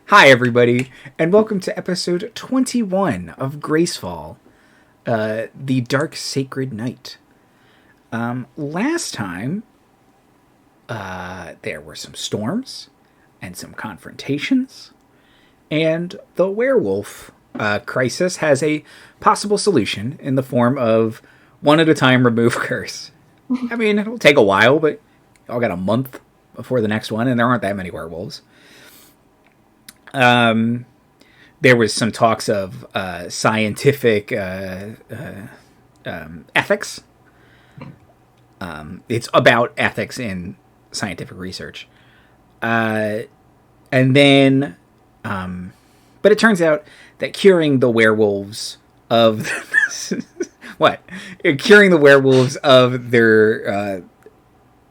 Hi, everybody, and welcome to episode 21 of Gracefall, the Dark Sacred Night. Last time, there were some storms and some confrontations, and the werewolf crisis has a possible solution in the form of one at a time remove curse. I mean, it'll take a while, but y'all got a month before the next one, and there aren't that many werewolves. There was some talks of scientific ethics. It's about ethics in scientific research. And then, but it turns out that curing the werewolves of curing the werewolves of their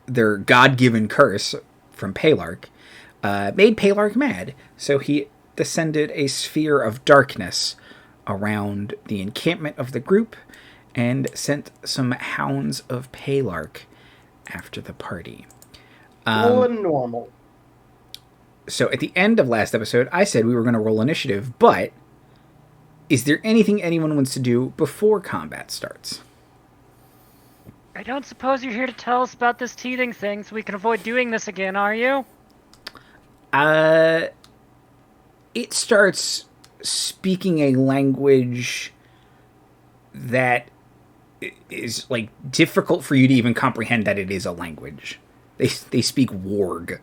God-given curse from Pelarch made Pelarch mad, so he descended a sphere of darkness around the encampment of the group and sent some hounds of Pelarch after the party. Normal. So at the end of last episode, I said we were going to roll initiative, but is there anything anyone wants to do before combat starts? I don't suppose you're here to tell us about this teething thing so we can avoid doing this again, are you? It starts speaking a language that is, like, difficult for you to even comprehend that it is a language. They speak Warg.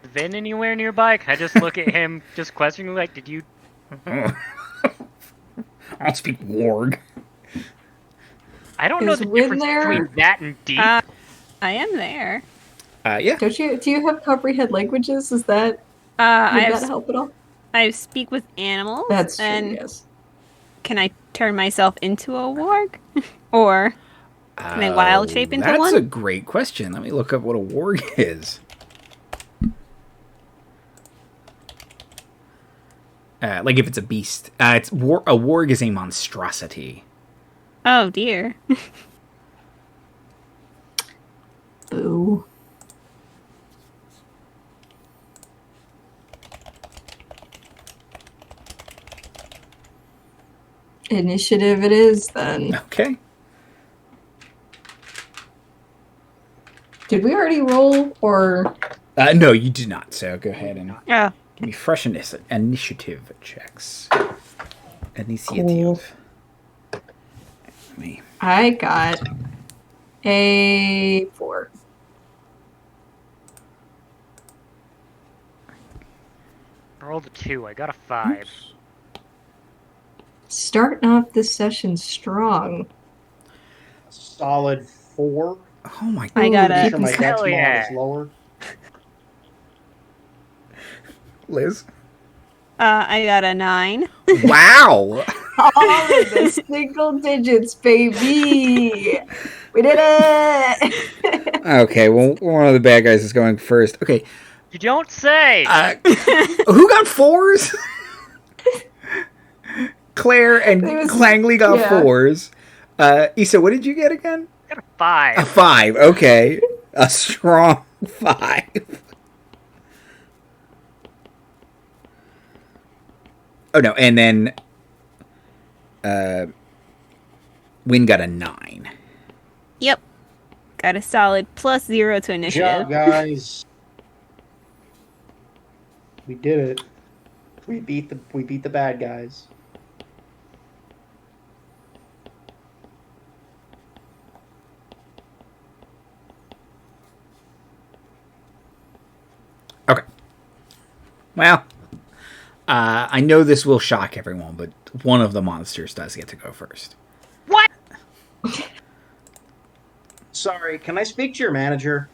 Is Wynne anywhere nearby? Can I just look at him, just questioning, like, did you... I don't speak Warg. I don't know the Wynne difference there? between that and deep. I am there. Yeah. Do you have comprehend languages? Would that help at all? I speak with animals. That's true, and yes. Can I turn myself into a warg? Or can I wild shape into one? That's a great question. Let me look up what a warg is. Like if it's a beast. A warg is a monstrosity. Oh, dear. Boo. Initiative it is, then. Okay. Did we already roll, or... No, you did not, so go ahead and Oh. give me fresh initiative checks. Initiative. Me. I got a 4. I rolled a 2. I got a 5. Oops. Starting off this session strong. Solid 4. Oh my god. I got Pretty a... sure my dex Hell mod yeah. is lower. Liz? I got a 9. Wow! All of the single digits, baby! We did it! Okay, well, one of the bad guys is going first. Okay. You don't say! Who got 4s? Claire and Clangley got 4s. Issa, what did you get again? I got a 5. A 5, okay. A strong 5. Oh, no, and then Wynne got a 9. Yep. Got a solid +0 to Good initiative. job, guys. We did it. We beat the bad guys. Okay. Well, I know this will shock everyone, but one of the monsters does get to go first. What? Sorry, can I speak to your manager?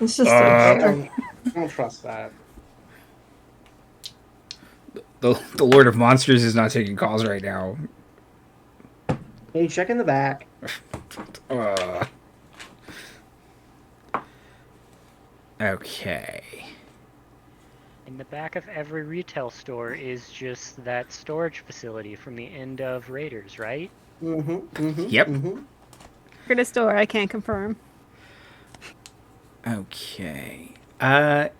It's just I don't trust that. The Lord of Monsters is not taking calls right now. Hey, check in the back. Okay. In the back of every retail store is just that storage facility from the end of Raiders, right? Yep. For the store, I can't confirm. Okay. The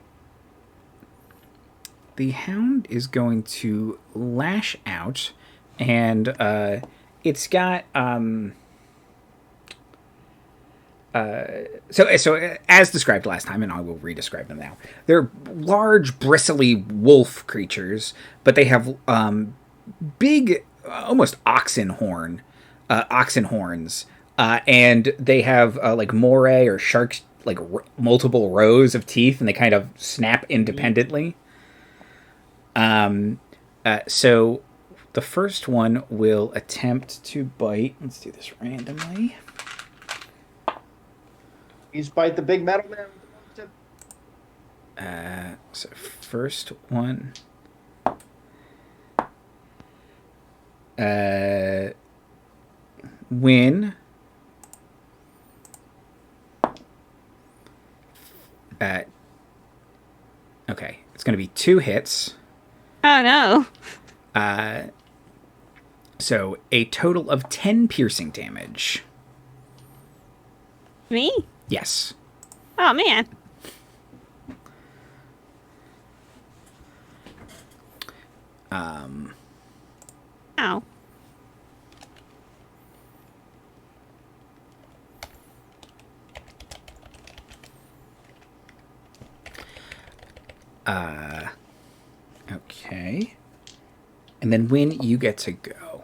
hound is going to lash out, and it's got so as described last time, and I will re-describe them now. They're large, bristly wolf creatures, but they have big, almost oxen horns, and they have like moray or sharks, like multiple rows of teeth, and they kind of snap independently. So the first one will attempt to bite. Let's do this randomly. He's bite the big metal man with the tip. So first one. Wynne. Okay, it's going to be 2 hits. Oh no. So a total of 10 piercing damage. Me? Yes. Oh man. Ow. Okay. And then Wynne, you get to go.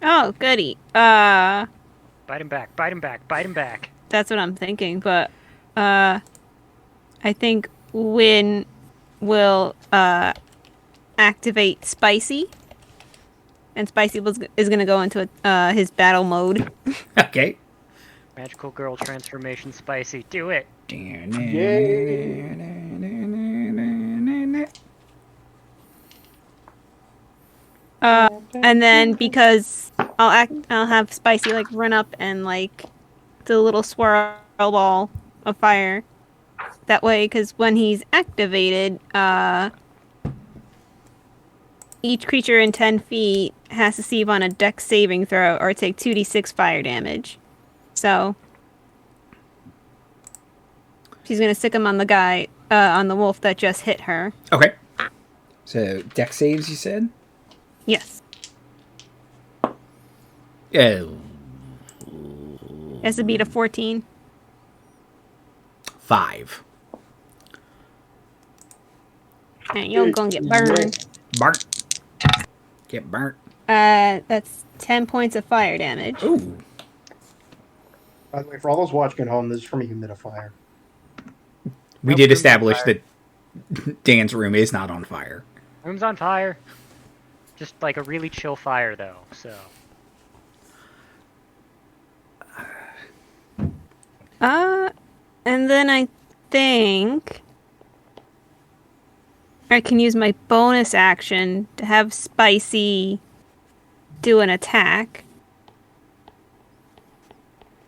Oh, goody. Bite him back, bite him back, bite him back. That's what I'm thinking, but I think Wynne will activate Spicy. And Spicy is going to go into his battle mode. Okay. Magical girl transformation spicy. Do it. And then because I'll have Spicy like run up and like do a little swirl ball of fire. That way, because when he's activated, each creature in 10 feet has to save on a dex saving throw or take 2d6 fire damage. So she's gonna stick him on the guy, on the wolf that just hit her. Okay. So dex saves, you said? Yes. Oh. Has to beat a 14. 5. And you're gonna get burned. Burnt. Get burnt. That's 10 points of fire damage. Ooh. By the way, for all those watching at home, this is from a humidifier. We did establish that Dan's room is not on fire. Room's on fire. Just like a really chill fire, though, so. And then I think I can use my bonus action to have Spicy do an attack.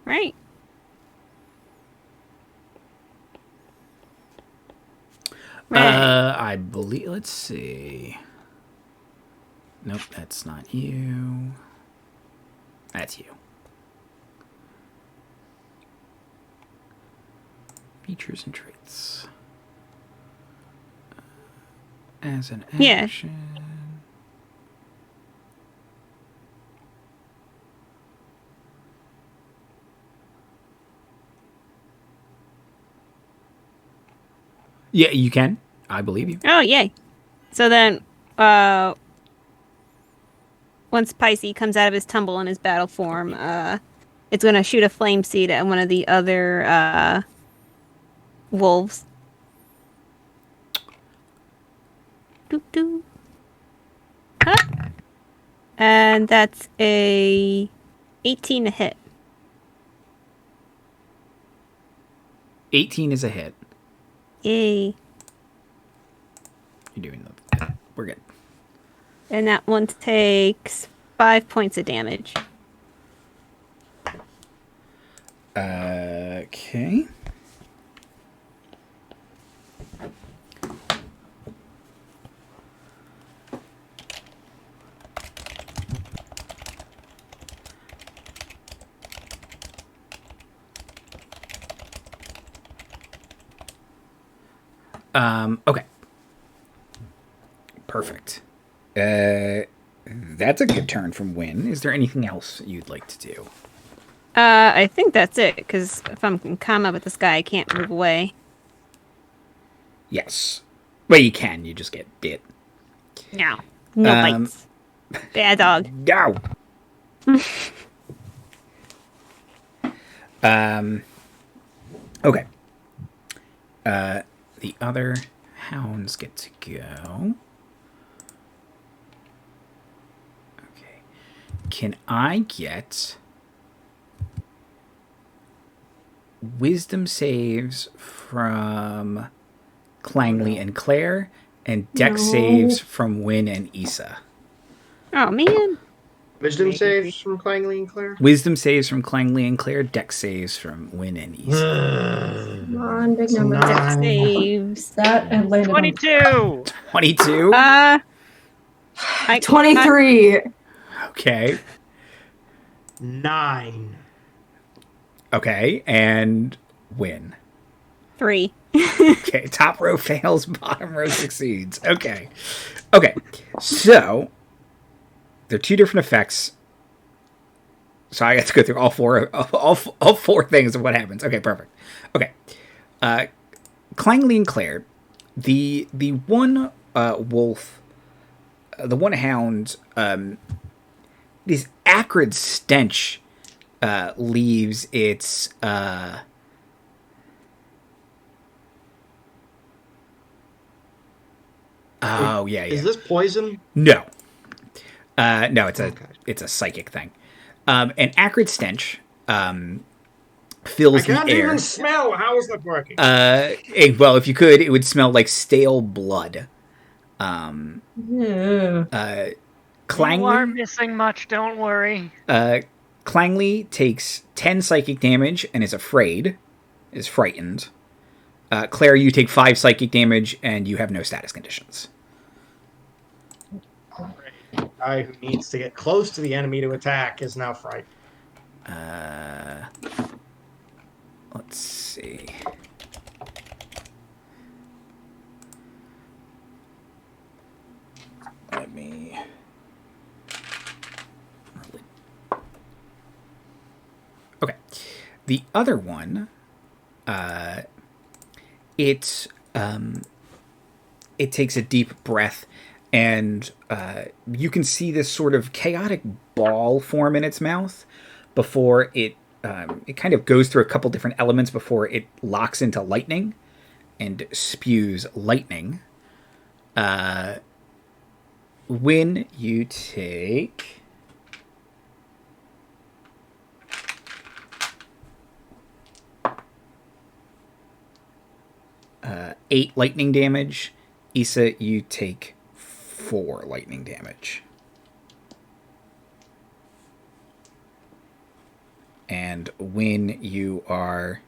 Right. I believe, let's see. Nope, that's not you. That's you. Features and traits. As an action. Yeah, you can. I believe you. Oh, yay. So then, once Pisces comes out of his tumble in his battle form, it's going to shoot a flame seed at one of the other wolves. Doo-doo. Huh? And that's a 18 to hit. 18 is a hit. Yay. You're doing the... We're good. And that one takes 5 points of damage. Okay. Okay. Perfect. That's a good turn from Wynne. Is there anything else you'd like to do? I think that's it, because if I'm in combat with this guy, I can't move away. Yes. Well, you can. You just get bit. No. No bites. Bad dog. Go. Okay. The other hounds get to go. Okay. Can I get wisdom saves from Clangley and Claire, and dex saves from Wynne and Issa? Oh, man. Wisdom saves from Clangley and Claire? Wisdom saves from Clangley and Claire, dex saves from Wynne and Issa. Come on, big number. Dex saves. That and landed 22! 22? 23. Okay. 9. Okay, and Wynne. 3. Okay, top row fails, bottom row succeeds. Okay. Okay, so there are two different effects. So I have to go through all four things of what happens. Okay, perfect. Okay. Clangley and Claire, the one wolf, the one hound, this acrid stench leaves its oh yeah. Is this poison? No. No, it's a psychic thing. An acrid stench fills the air. I can't even smell. How is that working? Well, if you could, it would smell like stale blood. Clangley, You aren't missing much, don't worry. Clangley takes 10 psychic damage and is frightened. Claire, you take 5 psychic damage and you have no status conditions. The guy who needs to get close to the enemy to attack is now frightened. Let's see. Let me... Okay. The other one, it takes a deep breath, and you can see this sort of chaotic ball form in its mouth before it kind of goes through a couple different elements before it locks into lightning and spews lightning. When you take 8 lightning damage, Issa, you take 4 lightning damage. And when you are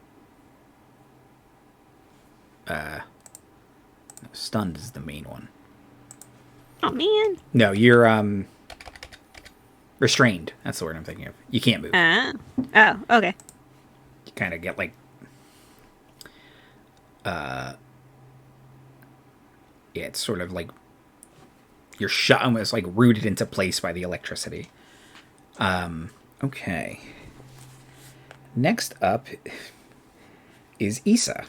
stunned is the main one. Oh, man. No, you're restrained. That's the word I'm thinking of. You can't move. Oh, okay. You kind of get like yeah, it's sort of like you're shut, almost like rooted into place by the electricity. Okay. Next up is Issa.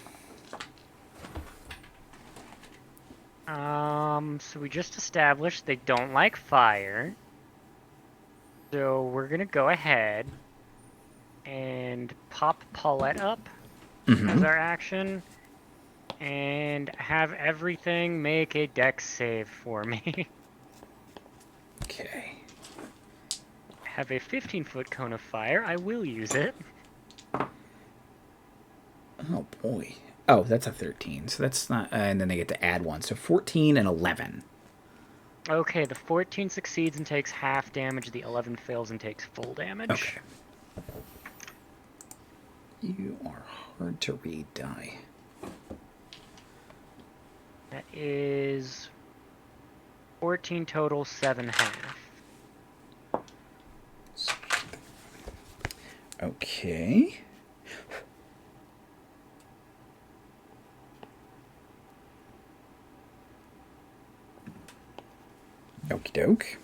So we just established they don't like fire. So we're gonna go ahead and pop Paulette up as our action, and have everything make a dex save for me. Okay. Have a 15-foot cone of fire. I will use it. Oh boy. Oh, that's a 13. So that's not... and then they get to add 1. So 14 and 11. Okay, the 14 succeeds and takes half damage. The 11 fails and takes full damage. Okay. You are hard to read, die. That is 14 total, 7 half. Okay. doke.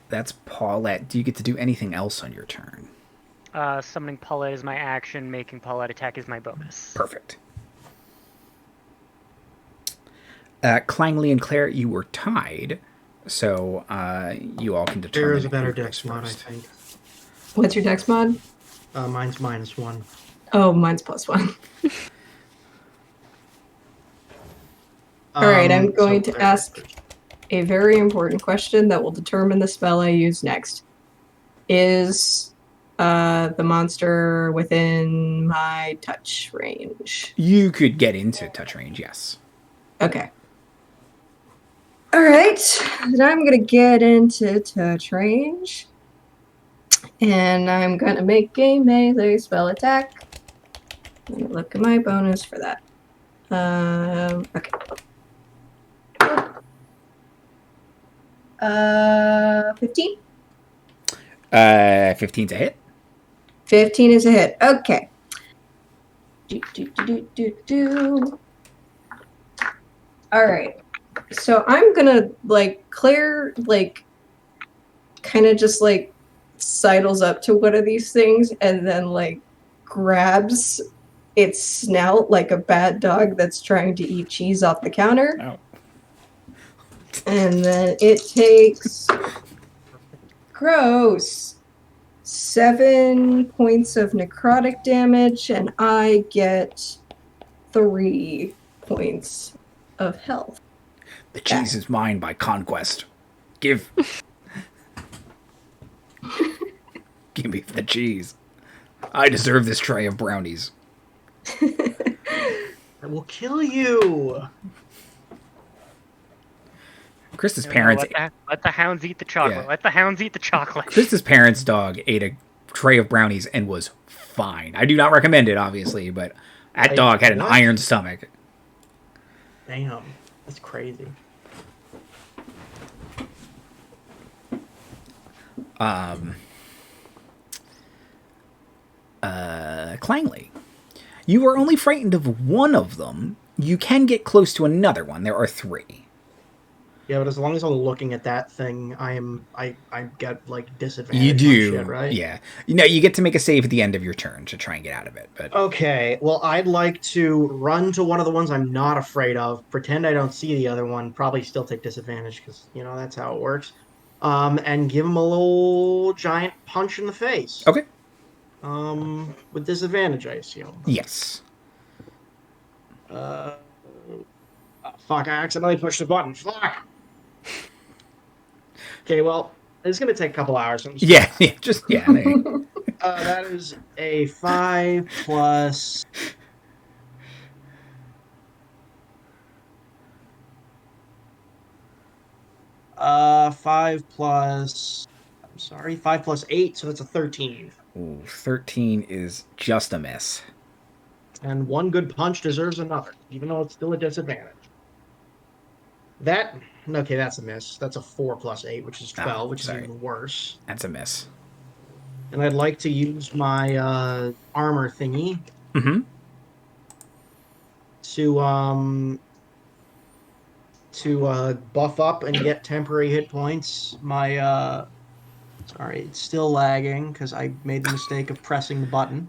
That's Paulette. Do you get to do anything else on your turn? Summoning Paulette is my action. Making Paulette attack is my bonus. Perfect. Clangley and Claire, you were tied, so you all can determine. There is a better dex mod, I think. What's your dex mod? Mine's -1. Oh, mine's +1. All right, I'm going to ask a very important question that will determine the spell I use next. Is the monster within my touch range? You could get into touch range, yes. Okay. All right, then I'm going to get into touch range. And I'm going to make a melee spell attack. Let me look at my bonus for that. Okay. 15? 15's a hit. 15 is a hit. Okay. All right. So I'm gonna, Claire, kind of just, sidles up to one of these things and then, grabs its snout like a bad dog that's trying to eat cheese off the counter. Oh. And then it takes... Gross. 7 points of necrotic damage, and I get 3 points of health. The cheese is mine by conquest. Give me the cheese. I deserve this tray of brownies. I will kill you. Krista's parents... Let the hounds eat the chocolate. Yeah. Let the hounds eat the chocolate. Krista's parents' dog ate a tray of brownies and was fine. I do not recommend it, obviously, but that dog had an iron stomach. Damn. That's crazy. Clangley. You are only frightened of one of them. You can get close to another one. There are 3. Yeah, but as long as I'm looking at that thing, I get disadvantage. You do, on shit, right? Yeah. You get to make a save at the end of your turn to try and get out of it. But okay, well, I'd like to run to one of the ones I'm not afraid of, pretend I don't see the other one, probably still take disadvantage because that's how it works, and give him a little giant punch in the face. Okay. With disadvantage, I assume. Yes. Fuck! I accidentally pushed the button. Fuck. Okay, well, it's gonna take a couple hours. Yeah. That is a 5 plus. 5 plus. I'm sorry, 5 plus 8, so that's a 13. Ooh, 13 is just a miss. And one good punch deserves another, even though it's still a disadvantage. Okay, that's a miss. That's a 4 plus 8, which is 12, which is even worse. That's a miss. And I'd like to use my armor thingy to buff up and get temporary hit points. Sorry, it's still lagging because I made the mistake of pressing the button.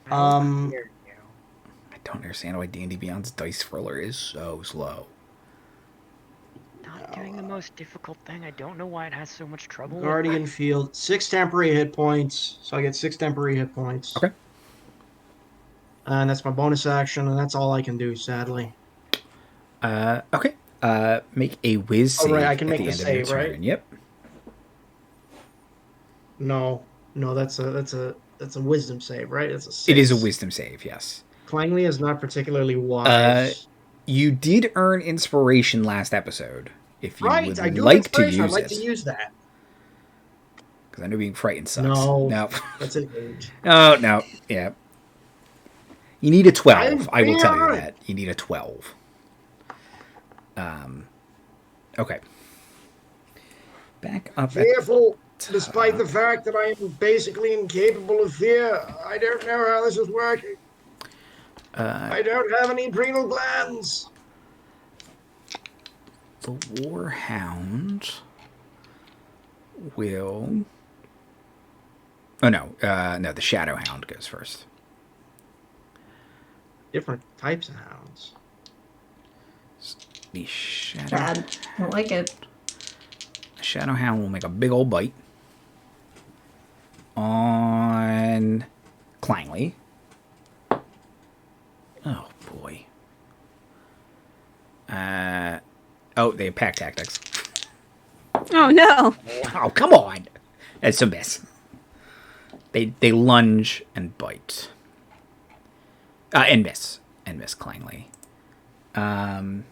I don't understand why D&D Beyond's dice roller is so slow. Not doing the most difficult thing. I don't know why it has so much trouble. Guardian Field, 6 temporary hit points. So I get 6 temporary hit points. Okay. And that's my bonus action, and that's all I can do, sadly. Okay. Make a whiz save. Right, I can make at the end save, of your right? turn. Yep. No, that's a wisdom save, right? It's a 6. It is a wisdom save, yes. Clangley is not particularly wise. You did earn inspiration last episode. If you would I do like to use I'd like it. to use that. Because I know being frightened sucks. No. That's an 8. Oh, no. Yeah. You need a 12. I will tell you that. You need a 12. Okay. Back up. Careful. Despite the fact that I am basically incapable of fear, I don't know how this is working. I don't have any adrenal glands. The Warhound will... Oh, no. No, the Shadowhound goes first. Different types of hounds. The Shadow... Bad. I don't like it. Shadowhound will make a big old bite on Clangley. Oh, boy. Oh, they have pack tactics. Oh no! Oh, come on! That's a miss. They lunge and bite. And miss. And miss Clangley. Wynne,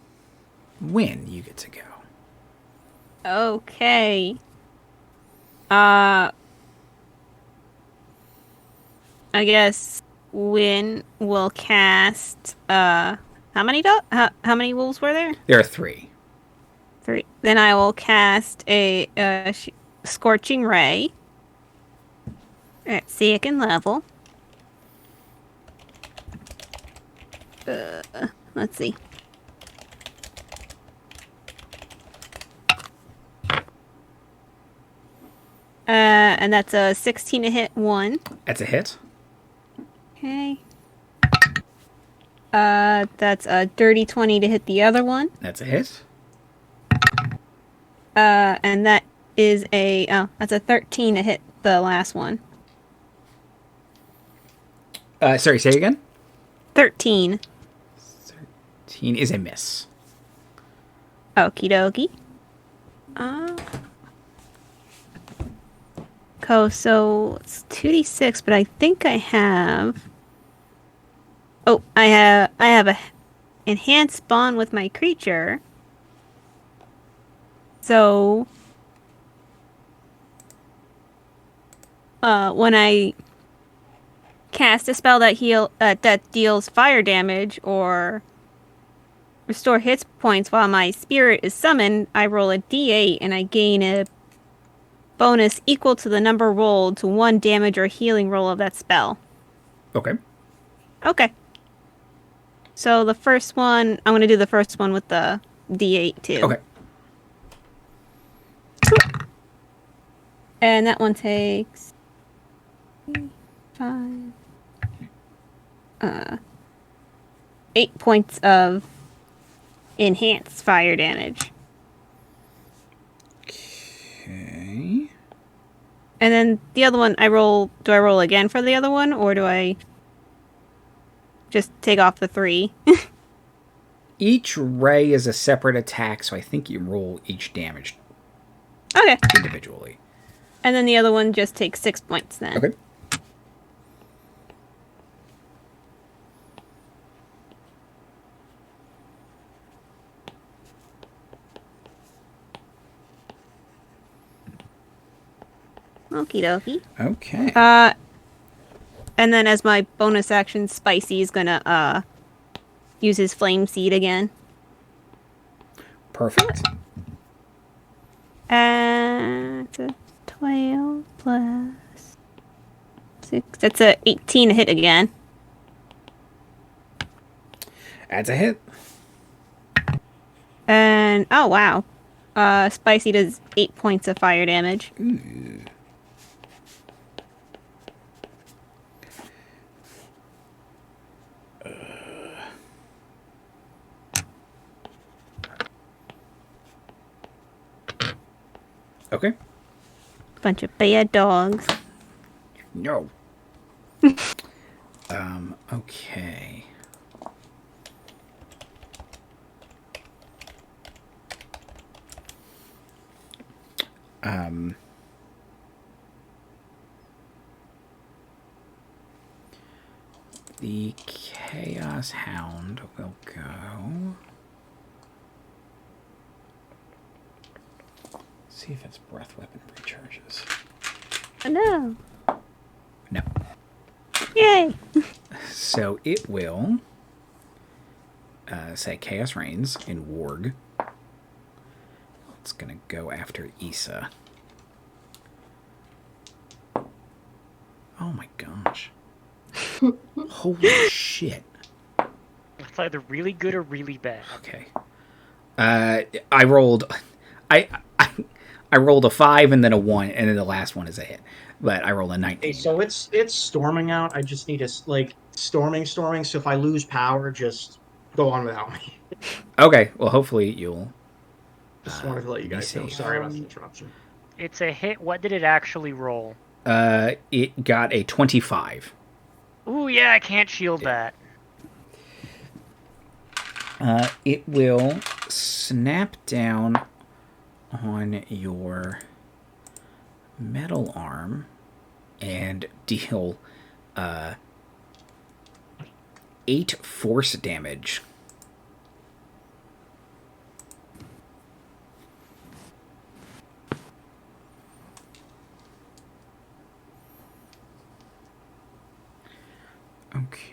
you get to go. Okay. I guess Wynne will cast. How many wolves were there? There are 3. 3. Then I will cast a scorching ray at 2nd level. Let's see. And that's a 16 to hit 1. That's a hit. Okay. That's a dirty 20 to hit the other one. That's a hit. And that is that's a 13 to hit the last one. Sorry, say again? 13. 13 is a miss. Okie dokie. So it's 2d6, but I think I have... Oh, I have a enhanced bond with my creature. So... when I cast a spell that deals fire damage or restore hit points while my spirit is summoned, I roll a d8 and I gain a bonus equal to the number rolled to 1 damage or healing roll of that spell. Okay. Okay. So the first one, I'm going to do the first one with the d8 too. Okay. And that one takes 5, 8 points of enhanced fire damage. Okay. And then the other one, do I roll again for the other one, or do I just take off the 3? Each ray is a separate attack, so I think you roll each damage Okay. individually. And then the other one just takes 6 points then. Okay. Okie dokie. Okay. And then as my bonus action, Spicy is gonna use his flame seed again. Perfect. It's a 12 plus 6. That's a 18 to hit again. That's a hit. And oh wow, Spicy does 8 points of fire damage. Ooh. Okay. Bunch of bad dogs. No. Okay. The Chaos Hound will go. See if its breath weapon recharges. Oh, no. No. Yay! So it will say Chaos Reigns in Warg. It's going to go after Issa. Oh my gosh. Holy shit. It's either really good or really bad. Okay. I rolled I rolled a 5 and then a 1, and then the last one is a hit. But I rolled a 19. Hey, so it's storming out. I just need to storming. So if I lose power, just go on without me. Okay, well hopefully you'll Just wanted to let you guys know. safe. Sorry about the interruption. It's a hit. What did it actually roll? it got a 25. Ooh, yeah, I can't shield that. It will snap down on your metal arm and deal 8 force damage. Okay.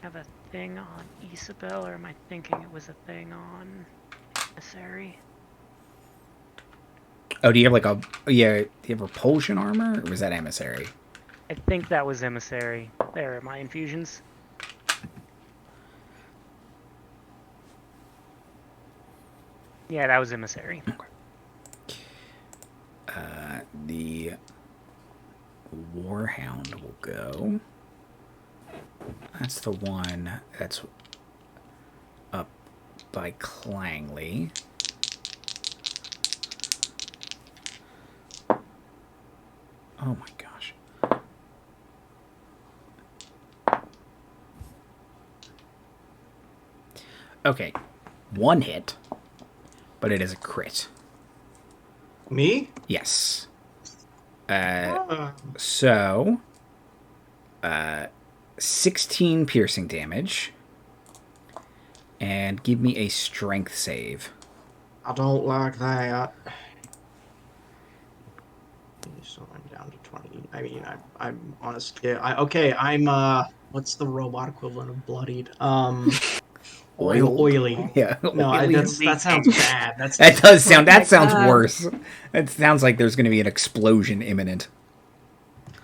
Have a thing on Issabel, or am I thinking it was a thing on Emissary? Oh, do you have like a... Yeah, do you have repulsion armor? Or was that emissary? I think that was Emissary. There are my infusions. Yeah, that was Emissary. The Warhound will go. That's the one that's up by Clangley. Oh my gosh. Okay. 1 hit, but it is a crit. Me? Yes. So, 16 piercing damage. And give me a strength save. I don't like that. So I'm down to 20. I mean, I'm on a scale. I'm what's the robot equivalent of bloodied? Oily. Yeah. No, oily. that sounds bad. That sounds God. worse. It sounds like there's going to be an explosion imminent.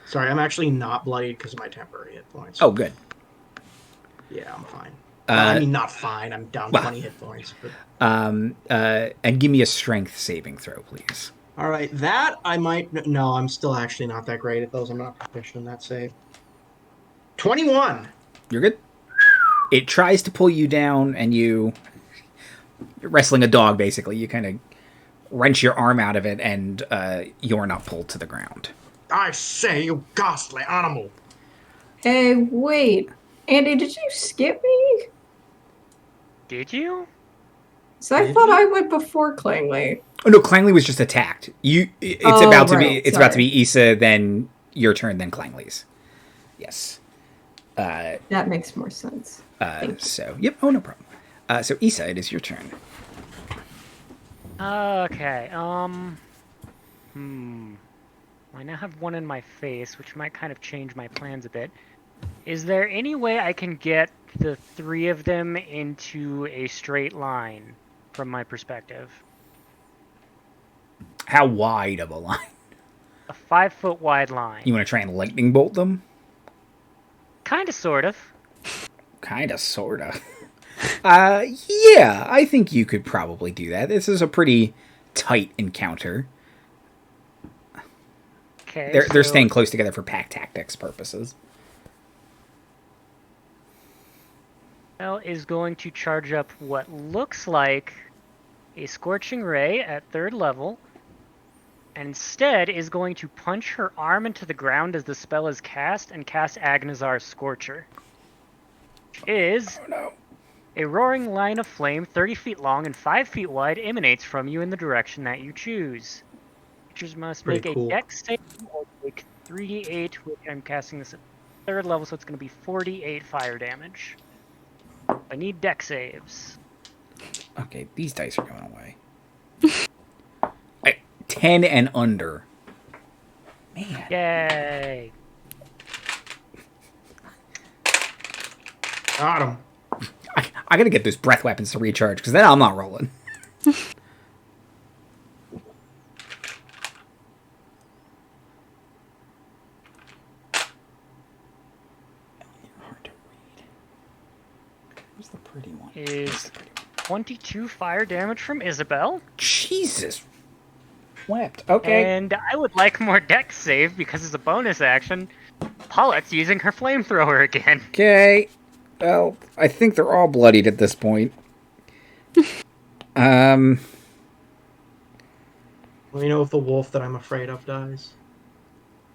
Sorry, I'm actually not bloodied because of my temporary hit points. Oh, good. Yeah, I'm fine. Well, I mean, not fine. I'm down 20 hit points. But... and give me a strength saving throw, please. All right, that I might... No, I'm still actually not that great at those. I'm not proficient in that save. 21! You're good. It tries to pull you down, and you're wrestling a dog, basically. You kind of wrench your arm out of it, and you're not pulled to the ground. I say, you ghastly animal! Hey, wait. Andy, did you skip me? Did you? So I thought I went before Clangley. Oh no, Clangley was just attacked. It's about to be Issa, then your turn, then Clangley's. Yes. That makes more sense. So, yep. Oh, no problem. So, Issa, it is your turn. Okay, I now have one in my face, which might kind of change my plans a bit. Is there any way I can get the 3 of them into a straight line from my perspective? How wide of a line? A 5-foot wide line. You want to try and lightning bolt them? Kinda, sort of. Kinda, sorta. Yeah, I think you could probably do that. This is a pretty tight encounter. Okay, They're staying close together for pack tactics purposes. L is going to charge up what looks like a Scorching Ray at 3rd level, and instead is going to punch her arm into the ground as the spell is cast, and cast Agnazar's Scorcher. Which is a roaring line of flame 30 feet long and 5 feet wide emanates from you in the direction that you choose. Creatures must make a dex save or take 3d8, which I'm casting this at 3rd level, so it's going to be 48 fire damage. I need dex saves. Okay, these dice are going away. 10 and under. Man. Yay! Got him. I gotta get those breath weapons to recharge, because then I'm not rolling. 22 fire damage from Issabel. Jesus. Wept. Okay. And I would like more dex save because it's a bonus action. Paulette's using her flamethrower again. Okay. Well, I think they're all bloodied at this point. Let me know if the wolf that I'm afraid of dies.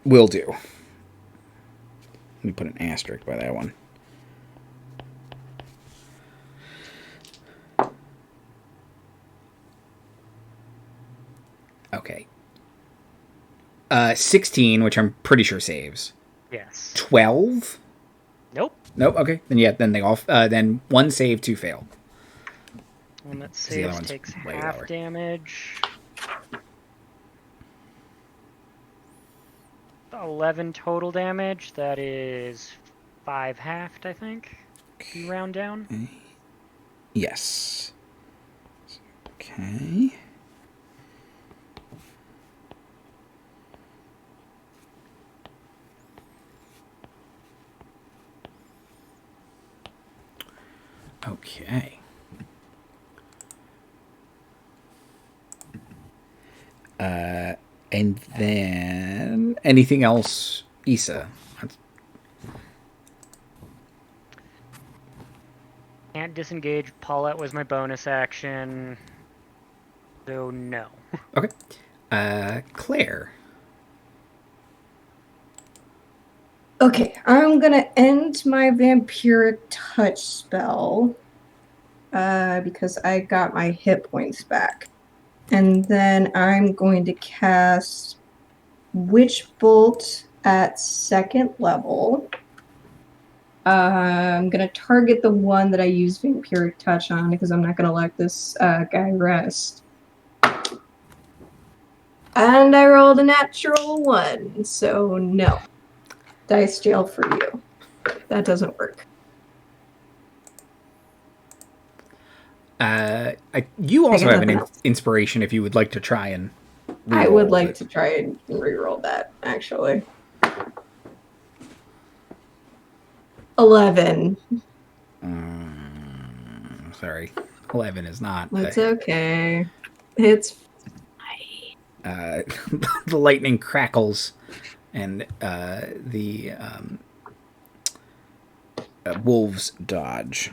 Will do. Let me put an asterisk by that one. Okay. 16, which I'm pretty sure saves. Yes. 12? Nope. Nope. Okay. Then they all. Then one save, 2 fail. One that The other saves one's takes way half lower. damage. 11 total damage. That is 5 halved, I think. If you round down. Yes. Okay. Okay. And then anything else, Issa? Can't disengage. Paulette was my bonus action. So no. Okay. Claire. Okay, I'm gonna end my vampiric touch spell because I got my hit points back. And then I'm going to cast Witch Bolt at 2nd level. I'm going to target the one that I used Vampiric Touch on because I'm not going to let this guy rest. And I rolled a natural 1, so no. Dice jail for you. That doesn't work. You also got have an nothing else. inspiration if you would like to try and. I would reroll like it. to try and reroll that, actually. 11. Sorry, 11 is not. It's okay. It's The lightning crackles, and the wolves dodge.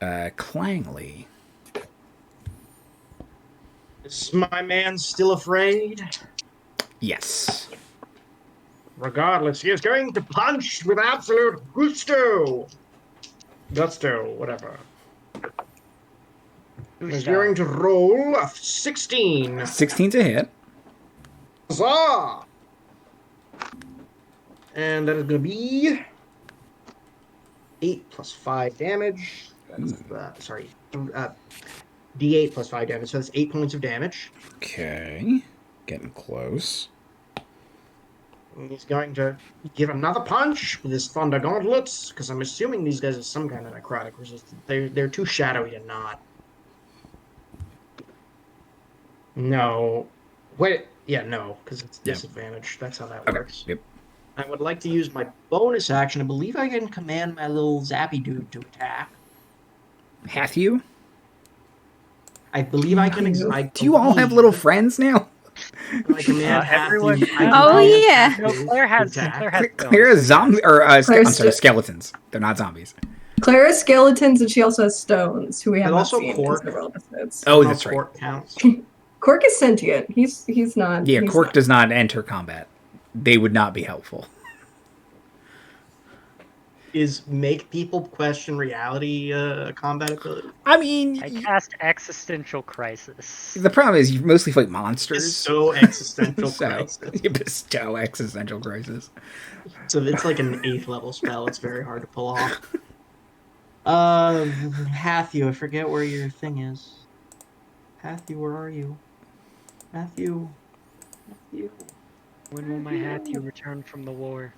Clangley. Is my man still afraid? Yes. Regardless, he is going to punch with absolute gusto. Whatever. He's going to roll a 16. 16's a hit. Huzzah! And that is going to be 8 plus 5 damage. That's, D8 plus 5 damage, so that's 8 points of damage. Okay. Getting close. And he's going to give another punch with his Thunder Gauntlets, because I'm assuming these guys are some kind of necrotic resistant. They're too shadowy to not. No. Wait. Yeah, no, because it's disadvantage. That's how that works. Yep. I would like to use my bonus action. I believe I can command my little zappy dude to attack. Hath you? I believe I can. Do you all have little friends now? I command everyone. Oh, yeah. No, Claire has. Claire has zombies, or I'm sorry, Claire's skeletons. They're not zombies. Claire has skeletons, and she also has stones, who we have And not also seen Cork. in several episodes. Oh, that's right. Cork counts. Cork is sentient. He's not. Yeah, he's Cork not. does not enter combat. They would not be helpful. Is make people question reality combat ability? I mean, I cast Existential Crisis. the problem is you mostly fight monsters. It's so existential So, crisis. you bestow existential crisis. So it's like an 8th level spell. It's very hard to pull off. Hathu, I forget where your thing is. Hathu, where are you? Hathu. When will my Hathu return from the war?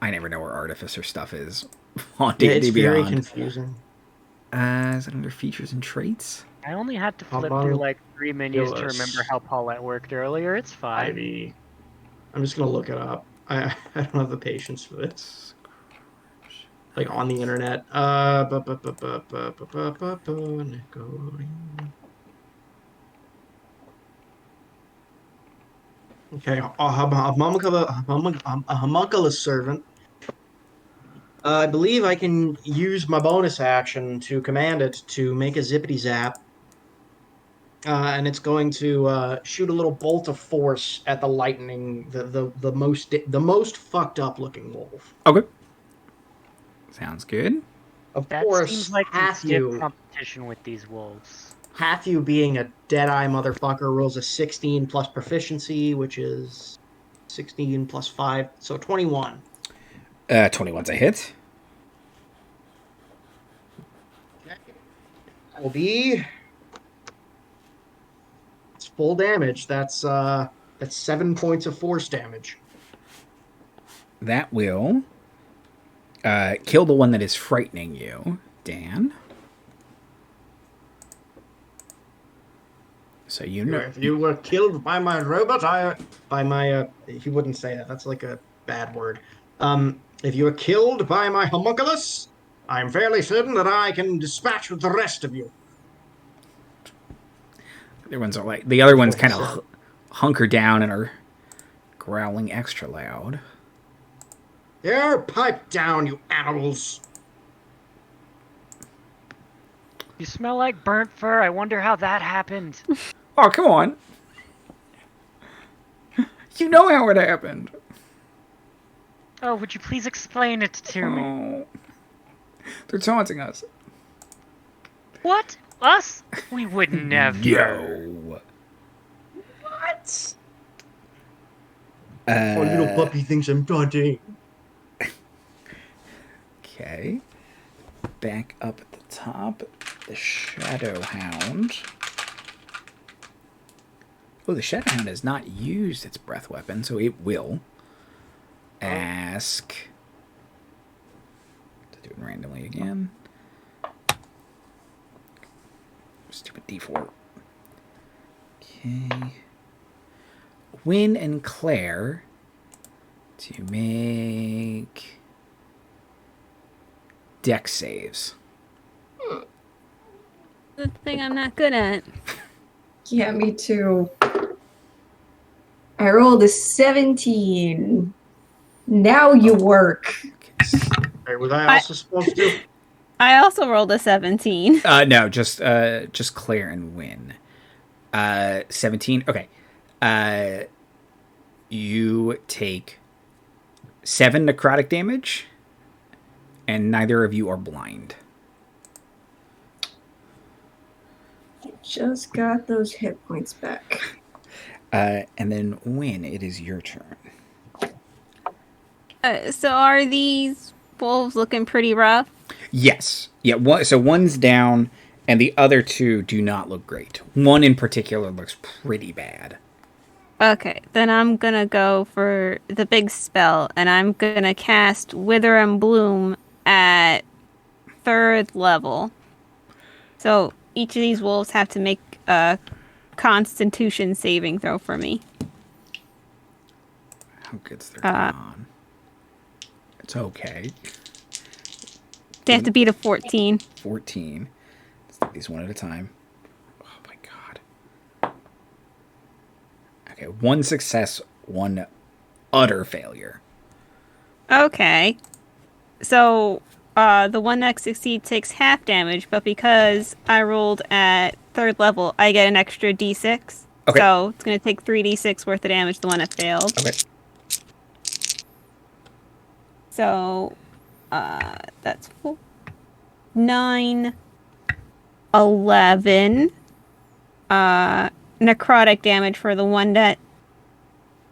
I never know where Artificer stuff is. Haunting it's D very Beyond. confusing. Is it under features and traits? I only had to flip Among through like 3 menus to Gillis. remember how Paulette worked earlier. It's fine. Ivy. I'm just gonna look it up. I don't have the patience for this. Like on the internet. Okay, a homunculus servant. I believe I can use my bonus action to command it to make a zippity zap. And it's going to shoot a little bolt of force at the lightning, the most fucked up looking wolf. Okay. Sounds good. Of That course, seems like some stiff competition with these wolves. Half-you being a dead-eye motherfucker rolls a 16 plus proficiency, which is 16 plus 5, so 21. 21's a hit. Okay. That will be... It's full damage. That's 7 points of force damage. That will kill the one that is frightening you, Dan. So you know, If you were killed by my robot, he wouldn't say that. That's like a bad word. If you were killed by my homunculus, I'm fairly certain that I can dispatch with the rest of you. the other ones kind of hunker down and are growling extra loud. Here, pipe down, you animals. You smell like burnt fur. I wonder how that happened. Oh, come on. You know how it happened. Oh, would you please explain it to me? Oh. They're taunting us. What? Us? We would never. Yo. What? Oh, little puppy thinks I'm taunting. Okay. Back up at the top. The Shadow Hound. Oh, the Shadow Hound has not used its breath weapon, so it will ask to do it randomly again. Stupid D4. Okay. Wynne and Claire to make dex saves. The thing I'm not good at. Yeah, me too. I rolled a 17. Now you work. Hey, was I also supposed to? I also rolled a 17. No, just Claire and Wynne. 17. Okay. You take 7 necrotic damage, and neither of you are blind. Just got those hit points back. And then Wynne, it is your turn. So are these wolves looking pretty rough? Yes. Yeah. So one's down, and the other two do not look great. One in particular looks pretty bad. Okay, then I'm gonna go for the big spell, and I'm gonna cast Wither and Bloom at 3rd level. So each of these wolves have to make a Constitution saving throw for me. How good's their con? It's okay. They have to beat a 14. 14. Let's do these one at a time. Oh my god. Okay, 1 success, 1 utter failure. Okay. So the one that succeeds takes half damage, but because I rolled at 3rd level, I get an extra d6. Okay. So it's going to take 3d6 worth of damage, the one that failed. Okay. So that's 4, 9, 11 necrotic damage for the one that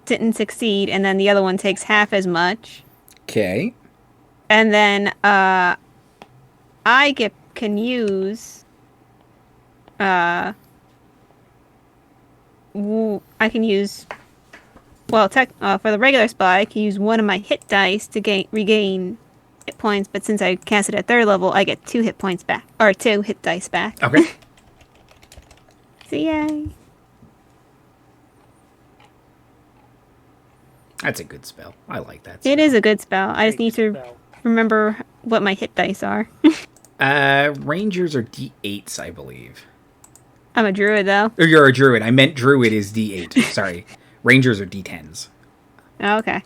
didn't succeed, and then the other one takes half as much. Okay. And then can use I can use for the regular spell I can use one of my hit dice to regain hit points, but since I cast it at 3rd level, I get 2 hit points back, or 2 hit dice back. Okay. So yay. That's a good spell. I like that. It is a good spell. I just need to Spell. remember what my hit dice are. Rangers are D8s, I believe. I'm a druid, though. Or you're a druid. I meant druid is D8. Sorry. Rangers are D10s. Oh, okay.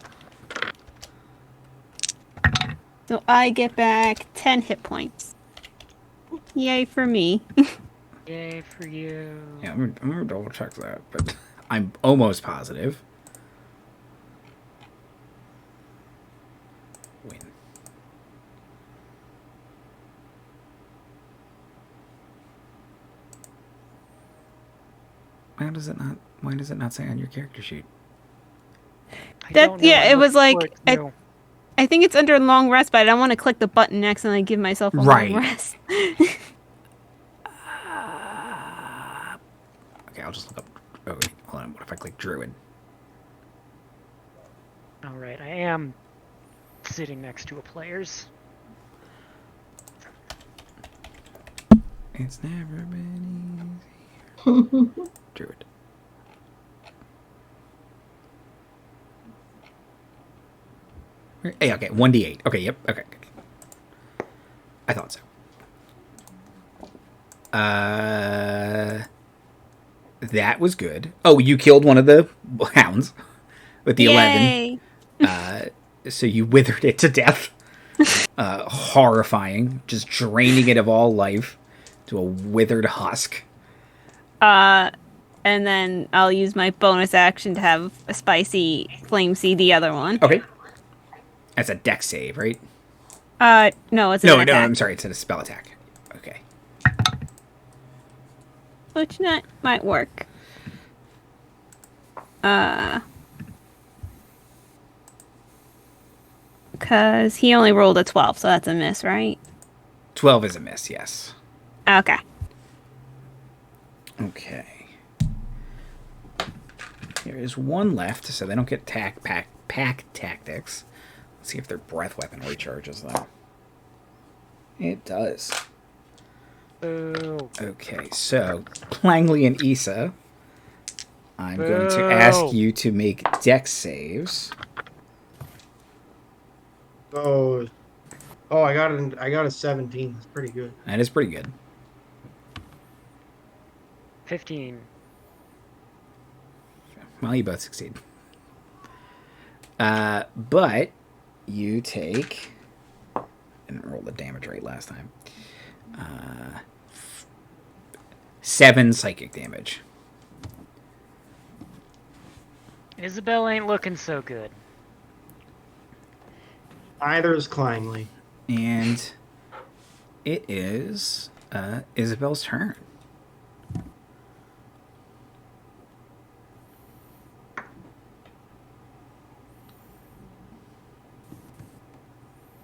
So I get back 10 hit points. Yay for me. Yay for you. Yeah, I'm gonna double check that, but I'm almost positive. Win. Why does it not say on your character sheet? I don't know, Yeah, I'm it was looking like, for it too. I think it's under long rest, but I don't want to click the button next and I give myself a Right. long rest. Okay, I'll just look up. Oh, wait, hold on. What if I click druid? All right, I am sitting next to a player's. It's never been easy. Druid. Hey, okay, 1d8. Okay, yep. Okay. I thought so. That was good. Oh, you killed one of the hounds with the Yay! 11. So you withered it to death. Horrifying. Just draining it of all life to a withered husk. And then I'll use my bonus action to have a spicy flame seed the other one. Okay. That's a dex save, right? No, it's an No, attack. I'm sorry. It's a spell attack. Okay. Which might work. Because he only rolled a 12, so that's a miss, right? 12 is a miss, yes. Okay. Okay. There is one left, so they don't get pack tactics. Let's see if their breath weapon recharges, though. It does. Boo. Okay, so Clangley and Issa, I'm going to Boo. ask you to make dex saves. Oh, I got a 17. That's pretty good. That is pretty good. 15. Well, you both succeed. But you take... I didn't roll the damage rate last time. 7 psychic damage. Issabel ain't looking so good. Either is Clangley. And it is Isabel's turn.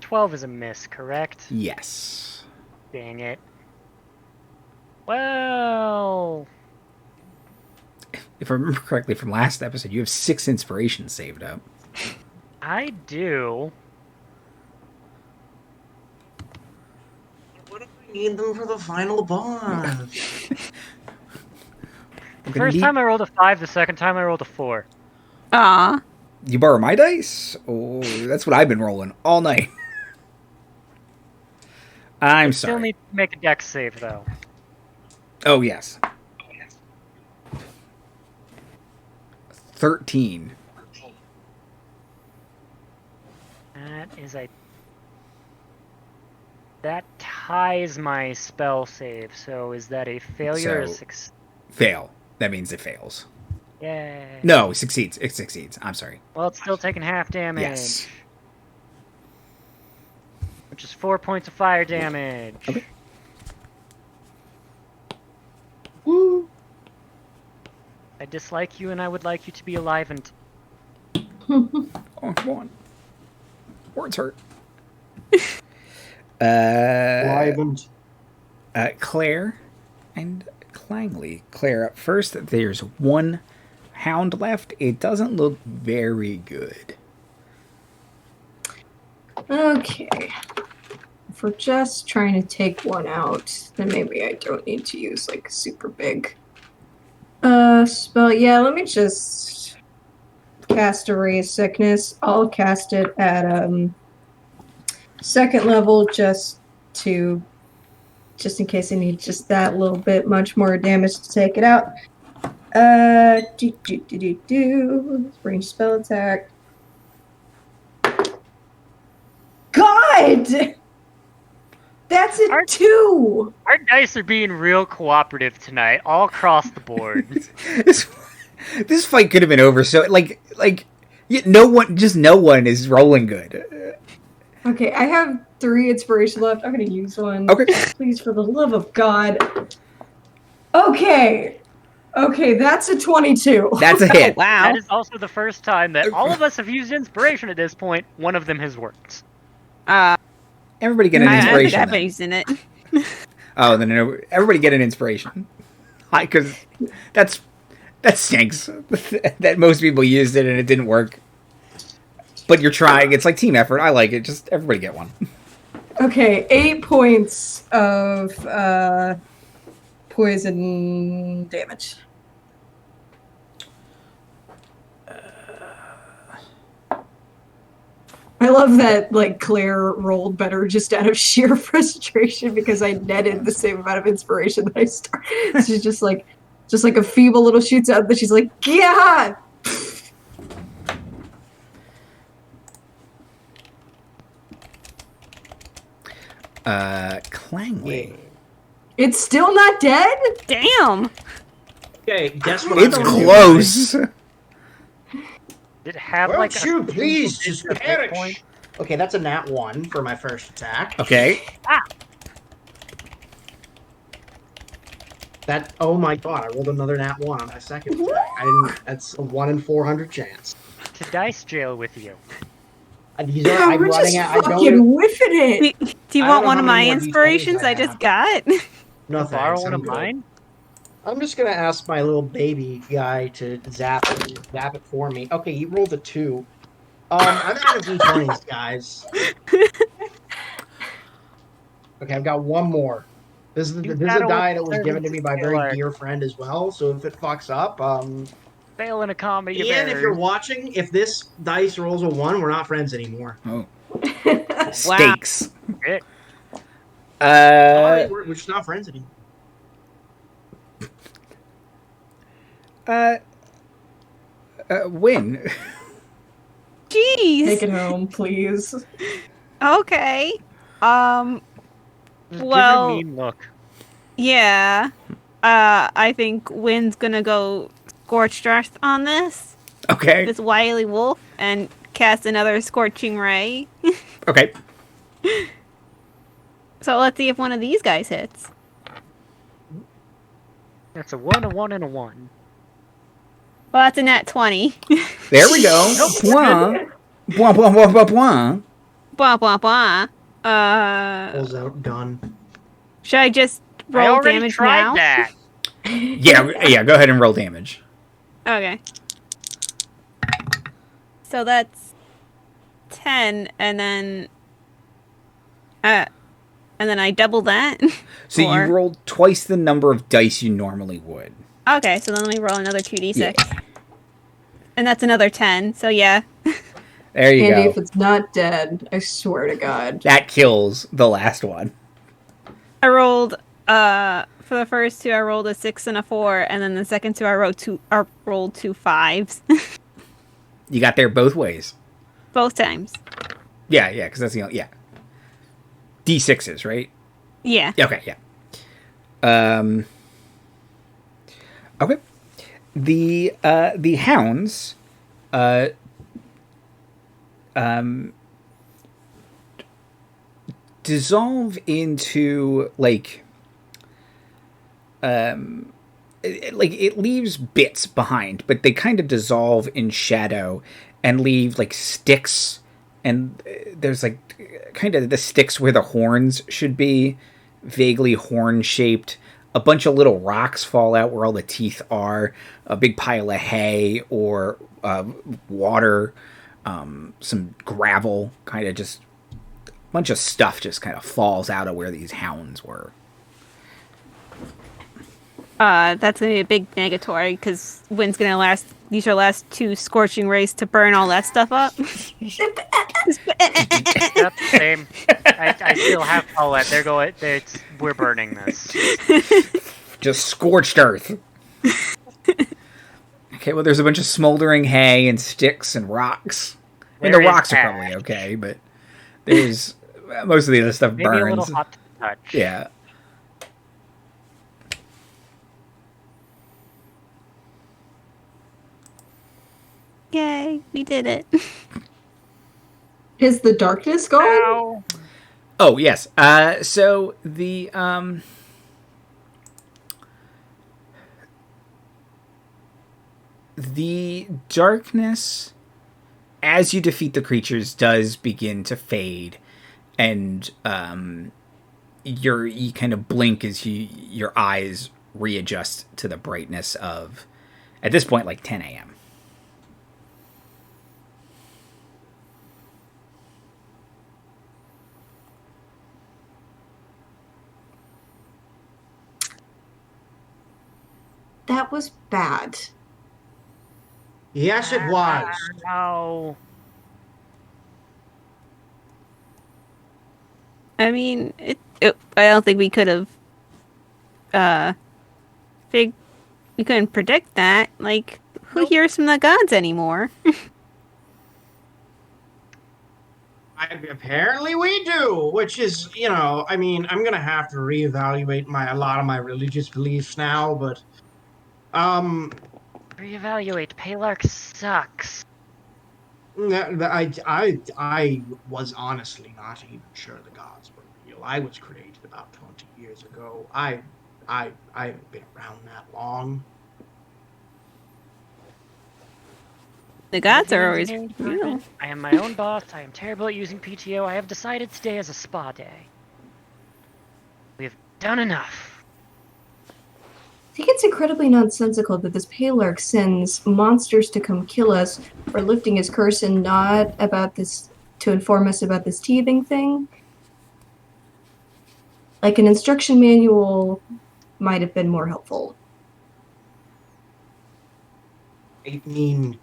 $12 is a miss, correct? Yes. Dang it. Well, If I remember correctly from last episode, you have 6 inspirations saved up. I do. What if I need them for the final boss? The first time I rolled a 5, the second time I rolled a 4. Aw. You borrow my dice? Oh, that's what I've been rolling all night. I'm Still sorry. need to make a dex save, though. Oh, yes. 13. That ties my spell save, so is that a failure or a So- success? Fail. That means it fails. Yay. No, it succeeds. It succeeds. I'm sorry. Well, it's still taking half damage. Yes. Which is 4 points of fire damage. Okay. Woo! I dislike you and I would like you to be alive and... Oh, come on. Words hurt. Livened. Claire and Clangley. Claire up first. There's one hound left. It doesn't look very good. Okay. If we're just trying to take one out, then maybe I don't need to use like super big spell. Yeah, let me just cast Erase Sickness. I'll cast it at 2nd level just in case I need just that little bit much more damage to take it out. Range spell attack. God! That's a 2! Our dice are being real cooperative tonight, all across the board. This fight could have been over. So no one is rolling good. Okay, I have 3 inspiration left. I'm gonna use one. Okay. Please, for the love of God. Okay, that's a 22. That's a hit. Wow. That is also the first time that all of us have used inspiration at this point. One of them has worked. Everybody get an inspiration. I've been using it. Oh, then everybody get an inspiration. Because that stinks. That most people used it and it didn't work. But you're trying. It's like team effort. I like it. Just everybody get one. Okay, 8 points of poison damage. I love that, like, Claire rolled better just out of sheer frustration because I netted the same amount of inspiration that I started. She's just like a feeble little shoots out, but she's like, yeah! Clangley. It's still not dead? Damn. Okay, guess what? It's close. Did it have Won't like you a please just hit perish? point? Okay, that's a nat 1 for my first attack. Okay. Oh my god, I rolled another nat 1 on my second attack. That's a 1 in 400 chance. To dice jail with you. These are, I'm we're running just out. I fucking don't. whiffing it. Do you I want don't one know of how my many more D20s inspirations I I just have. got? No Borrow thanks. one I'm of good. mine? I'm just gonna ask my little baby guy to zap it for me. Okay, you rolled a 2. I'm out of D20s, guys. Okay, I've got one more. This is a die that was given to me by a very dear friend as well. So if it fucks up, Fail in a comedy of Ian, if you're errors. watching, if this dice rolls a 1, we're not friends anymore. Oh. Stakes. Shit. Sorry, we're just not friends anymore. Wynne. Jeez. Take it home, please. Okay. Just give her Well, a mean look. yeah. I think Wynn's gonna go Scorched Earth on this Okay. wily wolf and cast another Scorching Ray. Okay. So let's see if one of these guys hits. That's a 1, a 1, and a 1. Well, that's a nat 20. There we go. Bwah. Bwah, bwah, bwah, bwah, bwah. Blah, blah, blah. Pulls out gun. Should I just I roll already damage tried now? that. Yeah, go ahead and roll damage. Okay. So that's 10, and then I double that. So you rolled twice the number of dice you normally would. Okay, so then let me roll another 2d6. Yeah. And that's another 10, so yeah. There you Andy, go. if it's not dead, I swear to God. That kills the last one. I rolled, for the first 2, I rolled a 6 and a 4, and then the second 2, I rolled 2 5s. You got there both ways. Both times. Yeah, because that's the only, yeah. D6s, right? Yeah. Okay, yeah. Okay. The hounds dissolve into it leaves bits behind, but they kind of dissolve in shadow and leave like sticks, and there's like kind of the sticks where the horns should be, vaguely horn shaped. A bunch of little rocks fall out where all the teeth are. A big pile of hay or water, some gravel, kind of just a bunch of stuff just kind of falls out of where these hounds were. That's gonna be a big negatory because Wynne's gonna use her last 2 scorching rays to burn all that stuff up. Yep, same. I still have Paulette. We're burning this. Just scorched earth. Okay, well, there's a bunch of smoldering hay and sticks and rocks. I mean, the rocks are probably okay, but there's most of the other stuff Maybe burns. a little hot to touch. Yeah. Yay, we did it. Is the darkness gone? Ow. Oh, yes. So the darkness, as you defeat the creatures, does begin to fade, and you kind of blink as your eyes readjust to the brightness of, at this point, like 10 a.m. That was bad. Yes, it was. No. I mean, I don't think we could have. We couldn't predict that. Like, who hears from the gods anymore? Apparently we do, which is, I mean, I'm gonna have to reevaluate a lot of my religious beliefs now, but Reevaluate. Palark sucks. I was honestly not even sure the gods were real. I was created about 20 years ago. I haven't been around that long. The gods are always real. I am my own boss. I am terrible at using PTO. I have decided today is a spa day. We have done enough. I think it's incredibly nonsensical that this Palarch sends monsters to come kill us for lifting his curse and not about this to inform us about this teething thing. Like, an instruction manual might have been more helpful. I mean,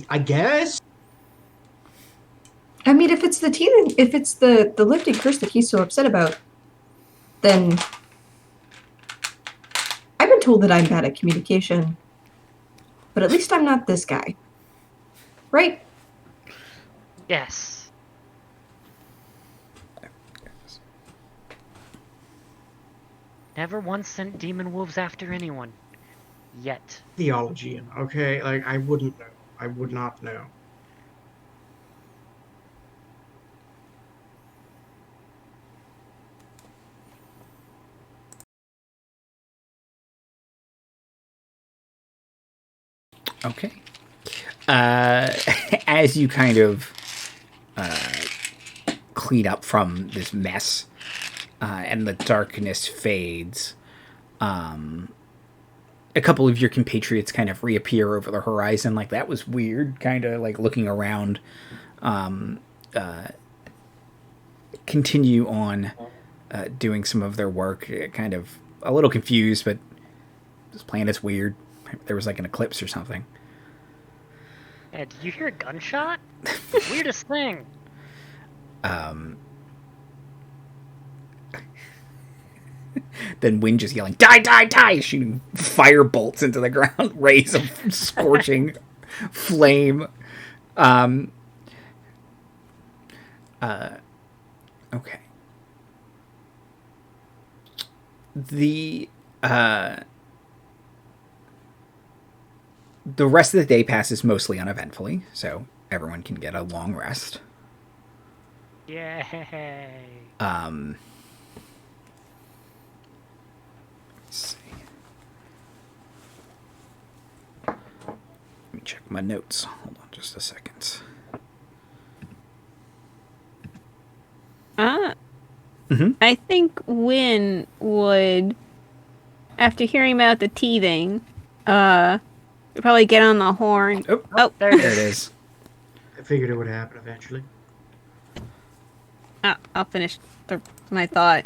I guess. I mean, if it's the teething, if it's the lifting curse that he's so upset about, then I've been told that I'm bad at communication, but at least I'm not this guy. Right? Yes. Never once sent demon wolves after anyone. Yet. Theology, okay? Like, I wouldn't know. I would not know. Okay. As you kind of clean up from this mess, and the darkness fades, a couple of your compatriots kind of reappear over the horizon. Like, that was weird, kind of like looking around. Continue on doing some of their work, kind of a little confused, but this planet's weird. There was like an eclipse or something. Yeah, did you hear a gunshot? Weirdest thing. Then Wynne just yelling, "Die, die, die!" shooting fire bolts into the ground, rays of scorching flame. Okay. The rest of the day passes mostly uneventfully, so everyone can get a long rest. Yay. Let's see. Let me check my notes. Hold on just a second. I think Wynne would, after hearing about the teething, probably get on the horn. Oh, there it is. I figured it would happen eventually. I'll finish my thought.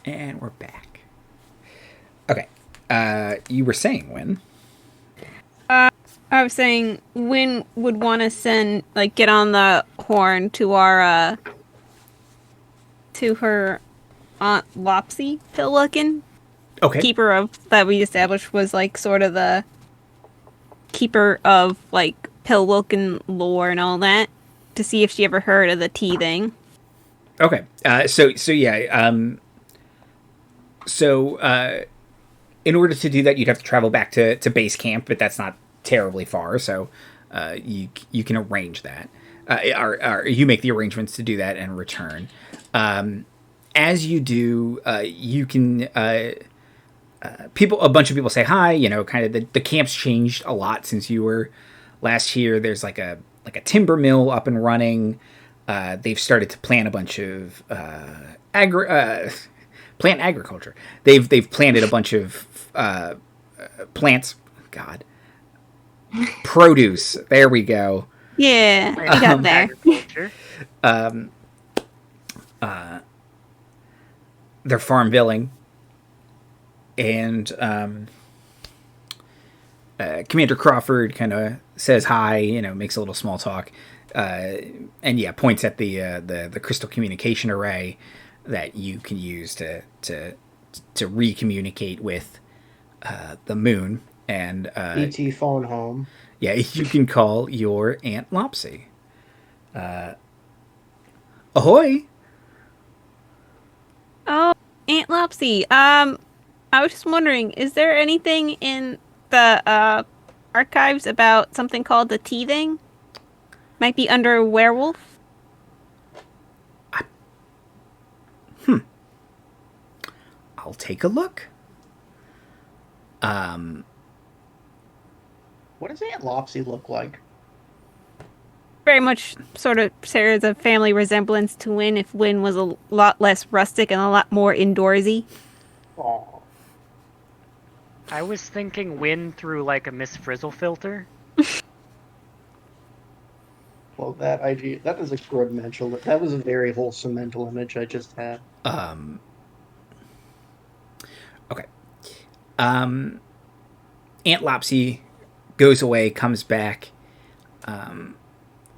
And we're back. Okay. You were saying, Wynne? I was saying Wynne would want to get on the horn to our, to her Aunt Lopsy Pilwicken. Okay. Keeper of, that we established was, sort of the keeper of, Pilwicken lore and all that, to see if she ever heard of the tea thing. Okay. In order to do that, you'd have to travel back to base camp, but that's not terribly far, so you can arrange that. Or you make the arrangements to do that and return. As you do, you can... a bunch of people say hi. Kind of the camp's changed a lot since you were last here. There's like a timber mill up and running. They've started to plant a bunch of plant agriculture. They've planted a bunch of plants. God, produce. There we go. Yeah, we got there. Agriculture. They're farm-villing. And Commander Crawford kind of says hi, makes a little small talk, and points at the crystal communication array that you can use to recommunicate with the moon. And ET phone home. Yeah, you can call your Aunt Lopsy. Ahoy! Oh, Aunt Lopsy. I was just wondering, is there anything in the archives about something called the teething? Might be under werewolf? I'll take a look. What does Aunt Lopsy look like? Very much sort of shares a family resemblance to Wynne, if Wynne was a lot less rustic and a lot more indoorsy. Oh. I was thinking Wynne through a Miss Frizzle filter. Well, that is a good mental. That was a very wholesome mental image I just had. Okay. Aunt Lopsy goes away, comes back,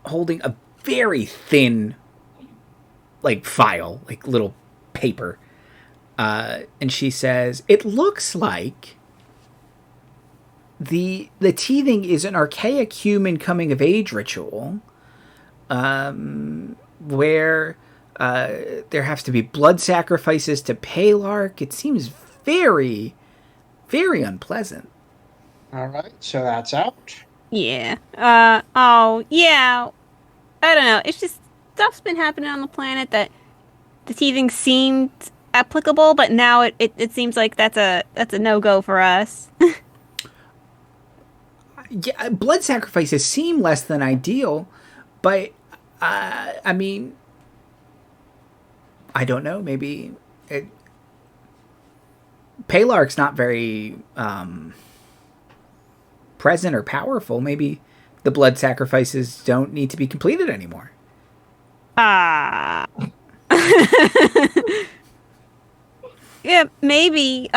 holding a very thin, file, little paper. And she says, "It looks like the teething is an archaic human coming of age ritual, where there have to be blood sacrifices to Palarch. It seems very, very unpleasant." All right, so that's out. Yeah. Oh, yeah. I don't know. It's just stuff's been happening on the planet that the teething seemed applicable, but now it seems like that's a no-go for us. Yeah, blood sacrifices seem less than ideal, but I mean, I don't know. Maybe Palarch's not very present or powerful. Maybe the blood sacrifices don't need to be completed anymore. Yeah, maybe.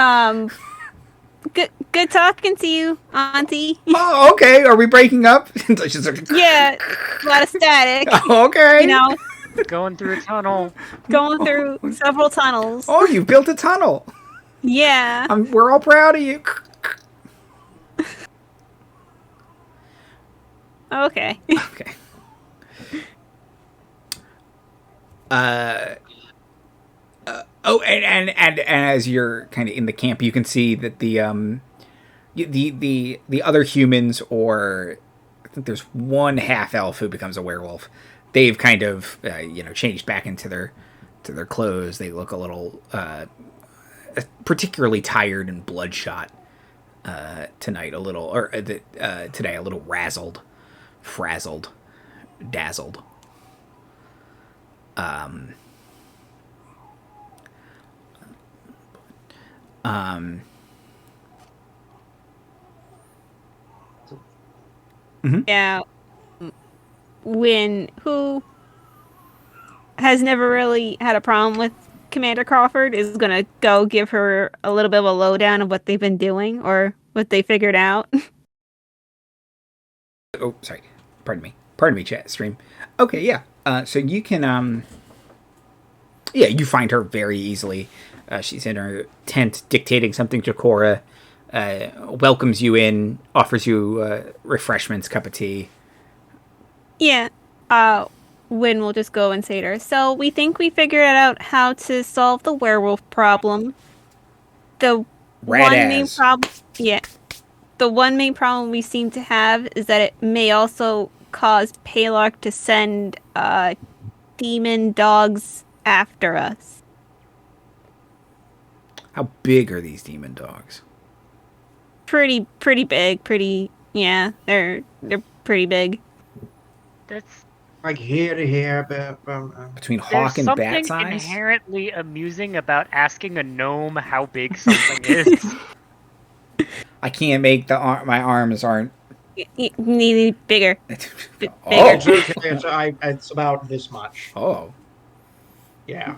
Good talking to you, Auntie. Oh, okay. Are we breaking up? She's like, Yeah, a lot of static. Okay. Going through a tunnel. Going through several tunnels. Oh, you built a tunnel. Yeah. We're all proud of you. Okay. Okay. And as you're kind of in the camp, you can see that the other humans, or I think there's one half elf who becomes a werewolf. They've kind of changed back into their clothes. They look a little particularly tired and bloodshot tonight. A little, or today, a little frazzled, dazzled. Yeah. Wynne, who has never really had a problem with Commander Crawford is gonna go give her a little bit of a lowdown of what they've been doing or what they figured out. Oh, sorry. Pardon me, chat stream. Okay, yeah. So you can, yeah, you find her very easily. She's in her tent dictating something to Cora, welcomes you in, offers you refreshments, cup of tea. Yeah. Wynne will just go and say to her, so we think we figured out how to solve the werewolf problem. The main problem, yeah. The one main problem we seem to have is that it may also cause Palark to send demon dogs after us. How big are these demon dogs? Pretty big. Yeah, they're pretty big. That's Like here to here. Between hawk and bat There's size? something inherently amusing about asking a gnome how big something is. I can't make my arms aren't. Need bigger. Oh. It's okay. It's about this much. Oh. Yeah.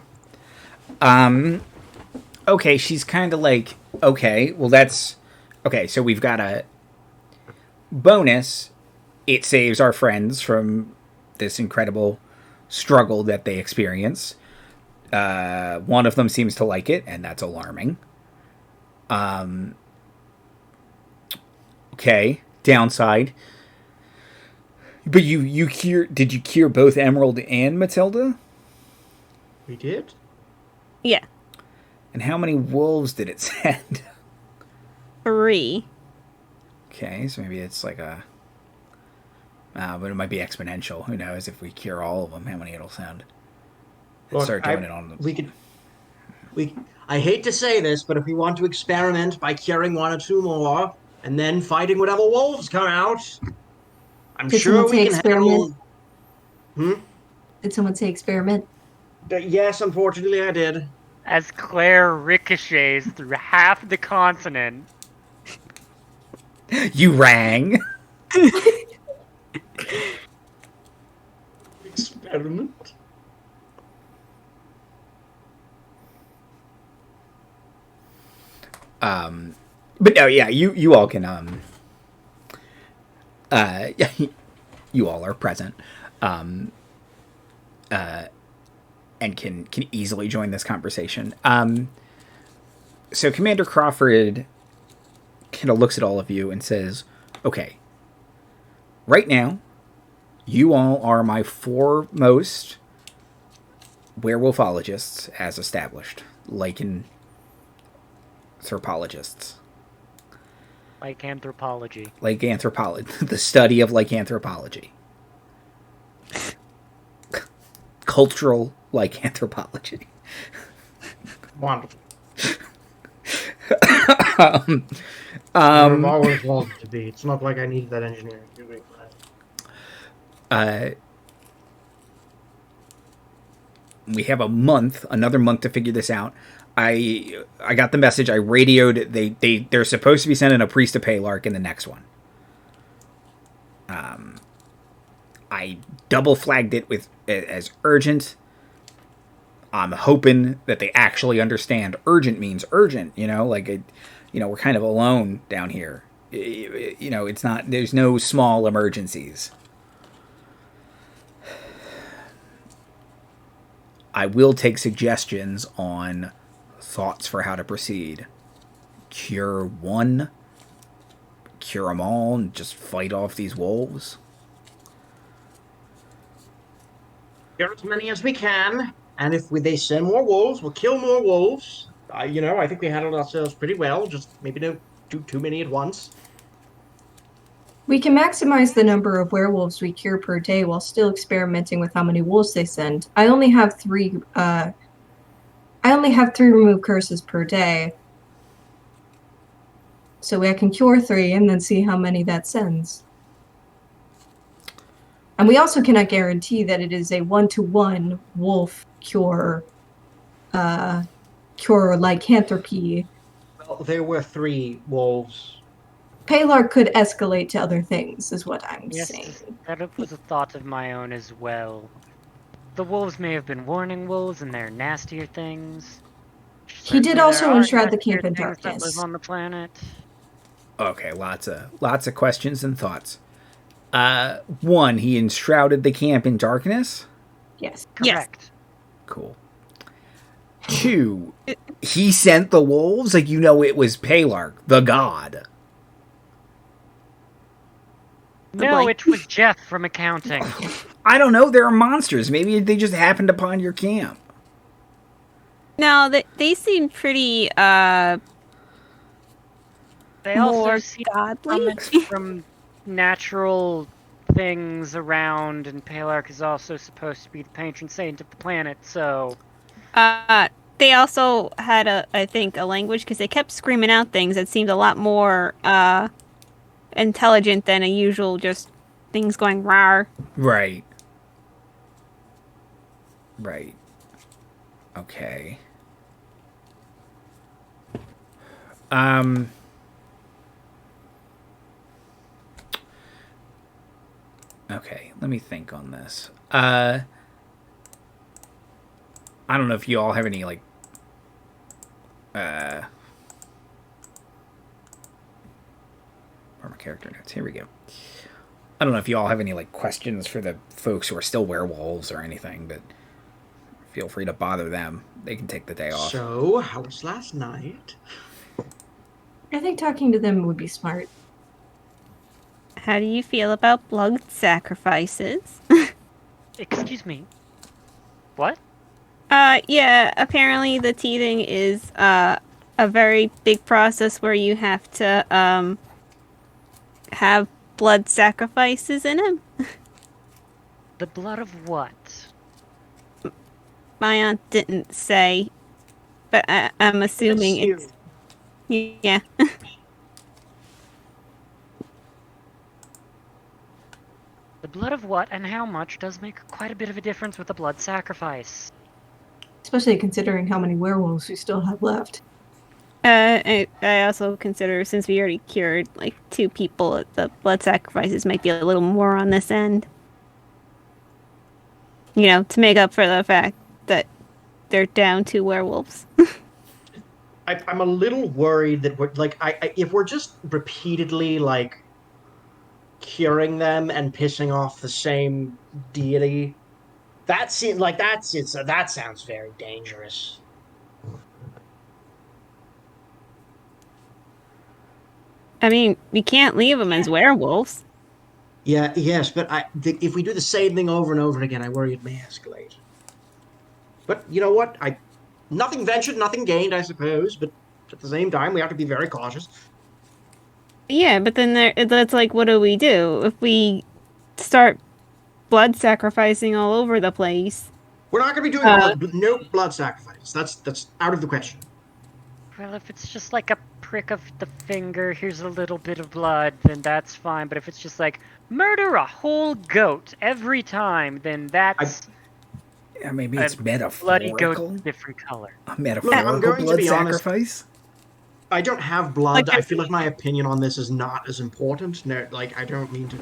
Okay, she's kind of like, okay, well that's... Okay, so we've got a bonus. It saves our friends from this incredible struggle that they experience. One of them seems to like it, and that's alarming. Okay, downside. But did you cure both Emerald and Matilda? We did? Yeah. And how many wolves did it send? 3. Okay, so maybe it's like a... but it might be exponential. Who knows if we cure all of them, how many it'll send. Look, Start doing it on them. I hate to say this, but if we want to experiment by curing 1 or 2 more, and then fighting whatever wolves come out, I'm sure we can handle... Did someone say experiment? Yes, unfortunately I did. As Claire ricochets through half the continent. You rang. Experiment? But no, yeah, you all can you all are present. And can easily join this conversation. So Commander Crawford kind of looks at all of you and says, okay, right now, you all are my foremost werewolfologists as established, lycanthropologists. Lycanthropology. The study of lycanthropology. Cultural lycanthropology. Wonderful. I've always wanted to be. It's not like I needed that engineering degree for that. We have another month to figure this out. I got the message. I radioed. They're supposed to be sending a priest to Palark in the next one. I double flagged it as urgent. I'm hoping that they actually understand urgent means urgent. We're kind of alone down here. It's not. There's no small emergencies. I will take suggestions on thoughts for how to proceed. Cure 1, cure them all, and just fight off these wolves. Cure as many as we can, and if they send more wolves, we'll kill more wolves. I think we handled ourselves pretty well. Just maybe don't do too many at once. We can maximize the number of werewolves we cure per day while still experimenting with how many wolves they send. I only have 3 remove curses per day. So I can cure 3 and then see how many that sends. And we also cannot guarantee that it is a 1-to-1 wolf cure lycanthropy. Well, there were 3 wolves. Palark could escalate to other things, is what I'm saying. That was a thought of my own as well. The wolves may have been warning wolves, and they're nastier things. He did Certainly also there are enshroud the nastier camp in things that live darkness. on the planet. Okay, lots of questions and thoughts. One, he enshrouded the camp in darkness. Yes. Correct. Cool. Two, he sent the wolves. Like, it was Palark, the god. No, blank. it was Jeff from accounting. I don't know. There are monsters. Maybe they just happened upon your camp. No, they seem pretty They also more see godly. comments from natural things around, and Palark is also supposed to be the patron saint of the planet, so... They also had I think a language because they kept screaming out things that seemed a lot more intelligent than a usual just things going rawr. Right. Okay. Okay, let me think on this. I don't know if you all have any, like, where are my character notes? Here we go. I don't know if you all have any, like, questions for the folks who are still werewolves or anything, but feel free to bother them. They can take the day off. So, how was last night? I think talking to them would be smart. How do you feel about blood sacrifices? Excuse me. What? Yeah, apparently the teething is a very big process where you have to have blood sacrifices in him. The blood of what? My aunt didn't say, but I'm assuming it's yeah. The blood of what and how much does make quite a bit of a difference with a blood sacrifice. Especially considering how many werewolves we still have left. I also consider, since we already cured like 2 people, the blood sacrifices might be a little more on this end. To make up for the fact that they're down 2 werewolves. I'm a little worried that we're like, if we're just repeatedly like curing them and pissing off the same deity, that seems like that sounds very dangerous. I mean, we can't leave them as werewolves. Yeah, yes, but if we do the same thing over and over again, I worry it may escalate. But you know what? Nothing ventured, nothing gained, I suppose. But at the same time, we have to be very cautious. Yeah, but then that's like, what do we do if we start blood sacrificing all over the place? We're not going to be doing no blood sacrifice. That's out of the question. Well, if it's just like a prick of the finger, here's a little bit of blood, then that's fine. But if it's just like, murder a whole goat every time, then that's... Yeah, maybe it's metaphorical. Bloody goat, different color. A metaphorical I'm going to blood be honest. sacrifice? I don't have blood. I feel like my opinion on this is not as important. No, like, I don't mean to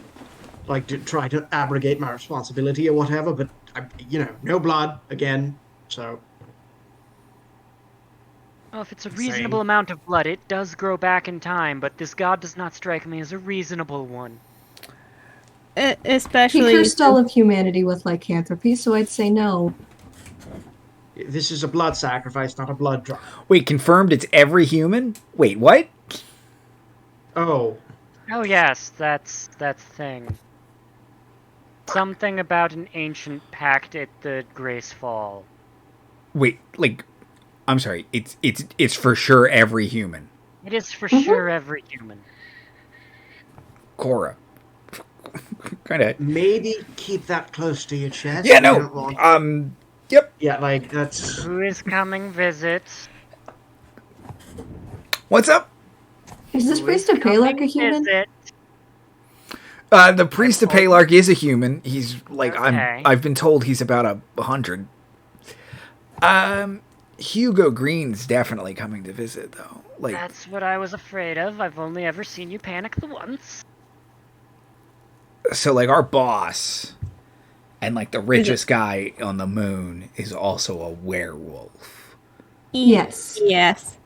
try to abrogate my responsibility or whatever, but no blood again. So Well, if it's a reasonable amount of blood, it does grow back in time, but this god does not strike me as a reasonable one. Especially... He cursed all of humanity with lycanthropy, so I'd say no. this is a blood sacrifice, not a blood draw. Wait, confirmed it's every human? Wait, what? Oh. Oh yes, that's that thing. Something about an ancient pact at the Grace Fall. Wait, like, I'm sorry. It's for sure every human. It is for sure every human. Cora. Kind of. Maybe keep that close to your chest. Yeah, no. Yep. Yeah, like that's. Who is coming visit? What's up? Is this priest of Palark a human? Visit. The priest of Palark is a human. He's like Okay. I've been told he's about 100. Hugo Green's definitely coming to visit though. Like That's what I was afraid of. I've only ever seen you panic the once. so like our boss And like the richest guy on the moon is also a werewolf. Yes. Yes.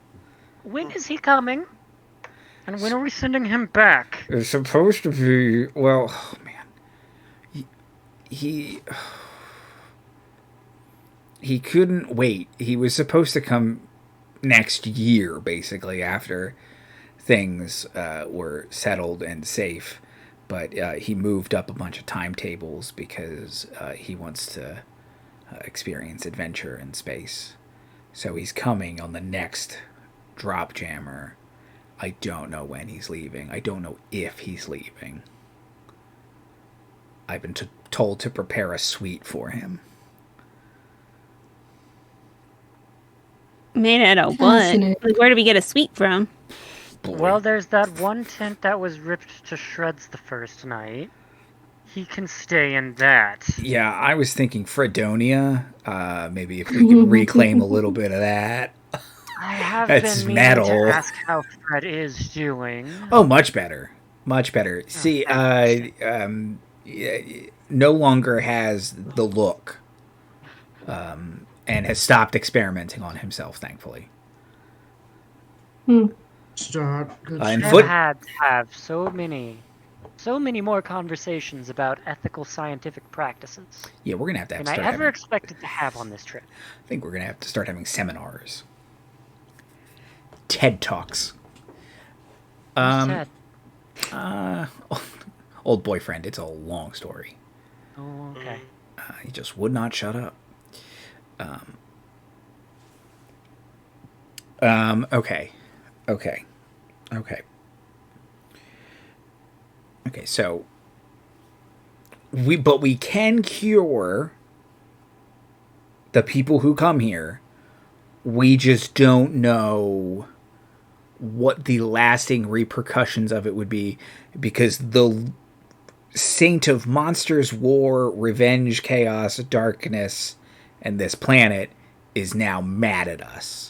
When is he coming? And when are we sending him back? It's supposed to be, well, oh man. He couldn't wait. He was supposed to come next year, basically, after things were settled and safe. But he moved up a bunch of timetables because he wants to experience adventure in space. So he's coming on the next drop jammer. I don't know when he's leaving. I don't know if he's leaving. I've been told to prepare a suite for him. Made out of what? Like, where do we get a suite from? Boy. Well, there's that one tent that was ripped to shreds the first night. He can stay in that. Yeah, I was thinking Fredonia. Maybe if we can reclaim a little bit of that. I have That's been meaning metal. to ask how Fred is doing. Oh, much better. Much better. See, no longer has the look. And has stopped experimenting on himself, thankfully. Start. Good And I've foot. had to have so many more conversations about ethical scientific practices Yeah, we're gonna have to than start I ever having, expected to have on this trip. I think we're gonna have to start having seminars. TED Talks. Ted. Old boyfriend. It's a long story. Oh, okay. He just would not shut up. Okay, so we can cure the people who come here. We just don't know what the lasting repercussions of it would be, because the Saint of Monsters, War, Revenge, Chaos, Darkness, and this planet is now mad at us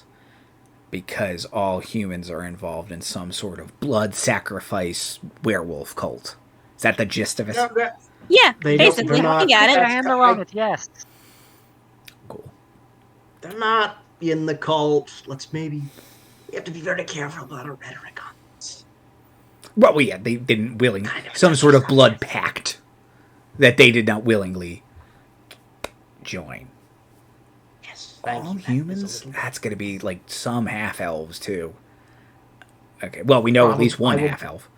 because all humans are involved in some sort of blood sacrifice werewolf cult. Is that the gist of it? Yeah, They basically, they're not- we got I it. handle on it, yes. Cool. They're not in the cult. We have to be very careful about our rhetoric on this. Well, yeah, they didn't willingly. Kind of Some sort of touches on blood this. pact that they did not willingly join. Yes. All humans? That's going to be like some half-elves, too. Okay, well, we know at least one I would- half-elf.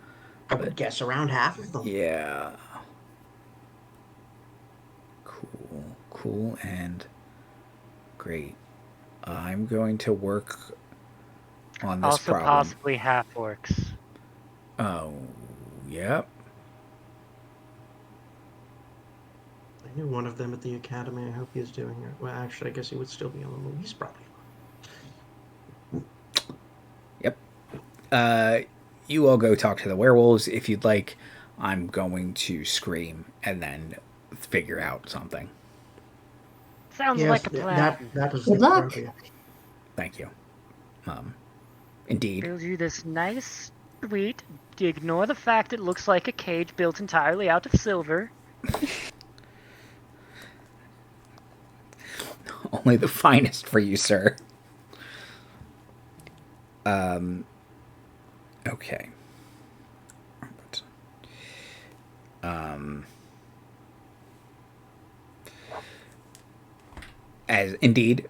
I would guess around half of them. Yeah. Cool, and great. I'm going to work on this Also problem. possibly half-orcs. Oh, yep. I knew one of them at the academy. I hope he is doing it. Well, actually, I guess he would still be on the move. He's probably. Yep. You all go talk to the werewolves if you'd like. I'm going to scream and then figure out something. Sounds like a plan. That is Good luck. appropriate. Thank you. Indeed. Build you this nice suite. Ignore the fact it looks like a cage built entirely out of silver. Only the finest for you, sir. Okay.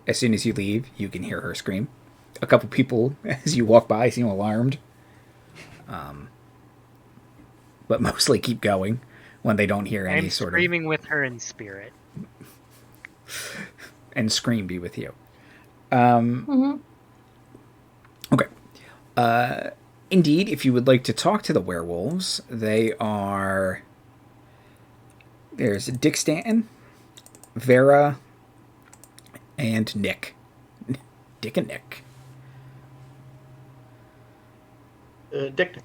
As soon as you leave, you can hear her scream. A couple people, as you walk by, seem alarmed. But mostly keep going when they don't hear any I'm sort screaming with her in spirit. and scream be with you. Mm-hmm. Okay. Indeed, if you would like to talk to the werewolves, they are... There's Dick Stanton, Vera, and Nick. Dick and Nick. Dick.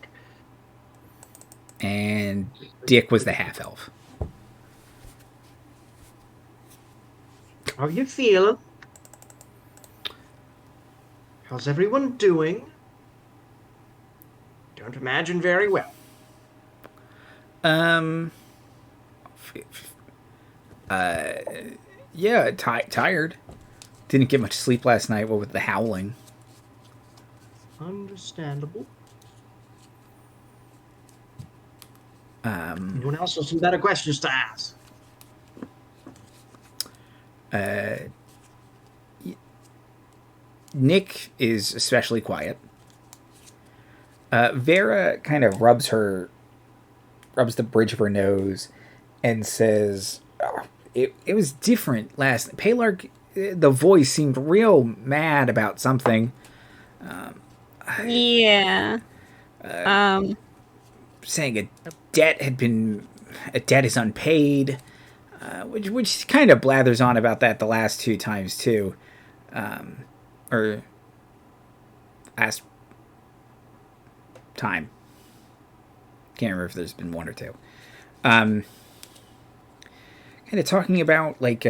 And Dick was the half-elf. How you feeling? How's everyone doing? Don't imagine very well. Yeah, tired. Didn't get much sleep last night. What with the howling. Understandable. Um, Anyone else with some better questions to ask? Nick is especially quiet. Vera kind of rubs the bridge of her nose and says, oh, it was different last. Palark, the voice seemed real mad about something. Yeah. Saying a debt is unpaid, which kind of blathers on about that the last 2 times too, or last time. Can't remember if there's been 1 or 2. Kind of talking about like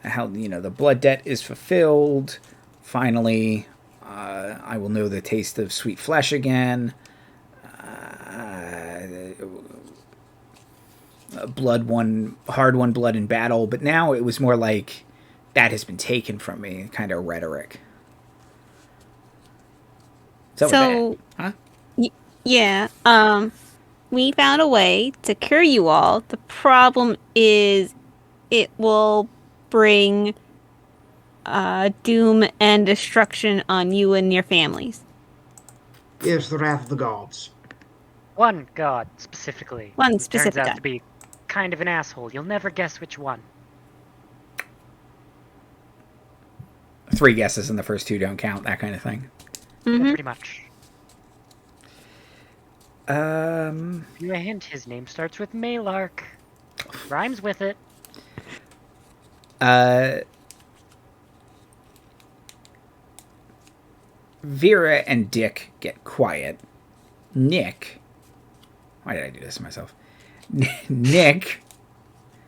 how the blood debt is fulfilled. Finally, I will know the taste of sweet flesh again. Hard-won blood in battle, but now it was more like that has been taken from me, kind of rhetoric. So huh? Yeah. We found a way to cure you all. The problem is it will bring doom and destruction on you and your families. Yes, the wrath of the gods. One god, specifically. One who specific turns out god. to be kind of an asshole. You'll never guess which one. 3 guesses and the first 2 don't count, that kind of thing. Mm-hmm. Yeah, pretty much. Um, Give you a hint, his name starts with Malark. Rhymes with it. Vera and Dick get quiet. Nick. Why did I do this to myself? Nick.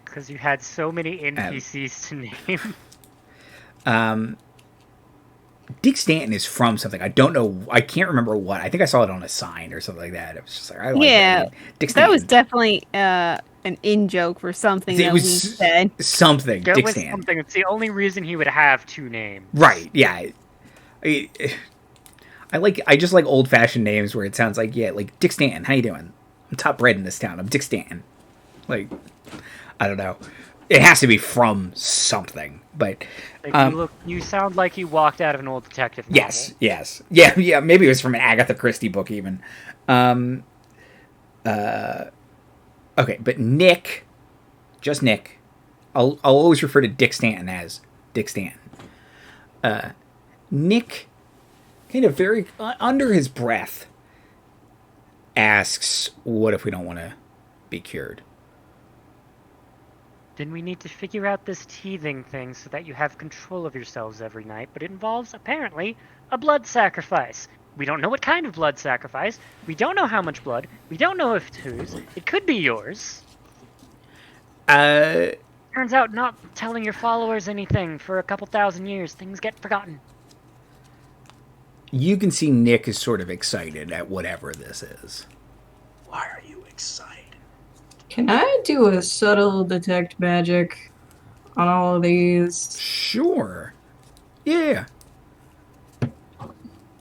Because you had so many NPCs to name. Dick Stanton is from something. I don't know. I can't remember what. I think I saw it on a sign or something like that. It was just like, I like Yeah, that. Dick that Stanton. was definitely an in-joke for something that we said. Something. That Dick was Stanton. something. It's the only reason he would have 2 names. Right. Yeah. I just like old-fashioned names where it sounds like, yeah, like Dick Stanton. How you doing? I'm top bred in this town. I'm Dick Stanton. Like, I don't know. It has to be from something. But Like you sound like you walked out of an old detective novel. Yes. Yeah, maybe it was from an Agatha Christie book even. Okay, but Nick, just Nick. I'll always refer to Dick Stanton as Dick Stanton. Nick, kind of very under his breath, asks, "What if we don't want to be cured?" Then we need to figure out this teething thing so that you have control of yourselves every night, but it involves, apparently, a blood sacrifice. We don't know what kind of blood sacrifice. We don't know how much blood. We don't know if it's whose. It could be yours. Turns out not telling your followers anything for a couple thousand years, things get forgotten. You can see Nick is sort of excited at whatever this is. Why are you excited? Can I do a subtle detect magic on all of these? Sure. Yeah.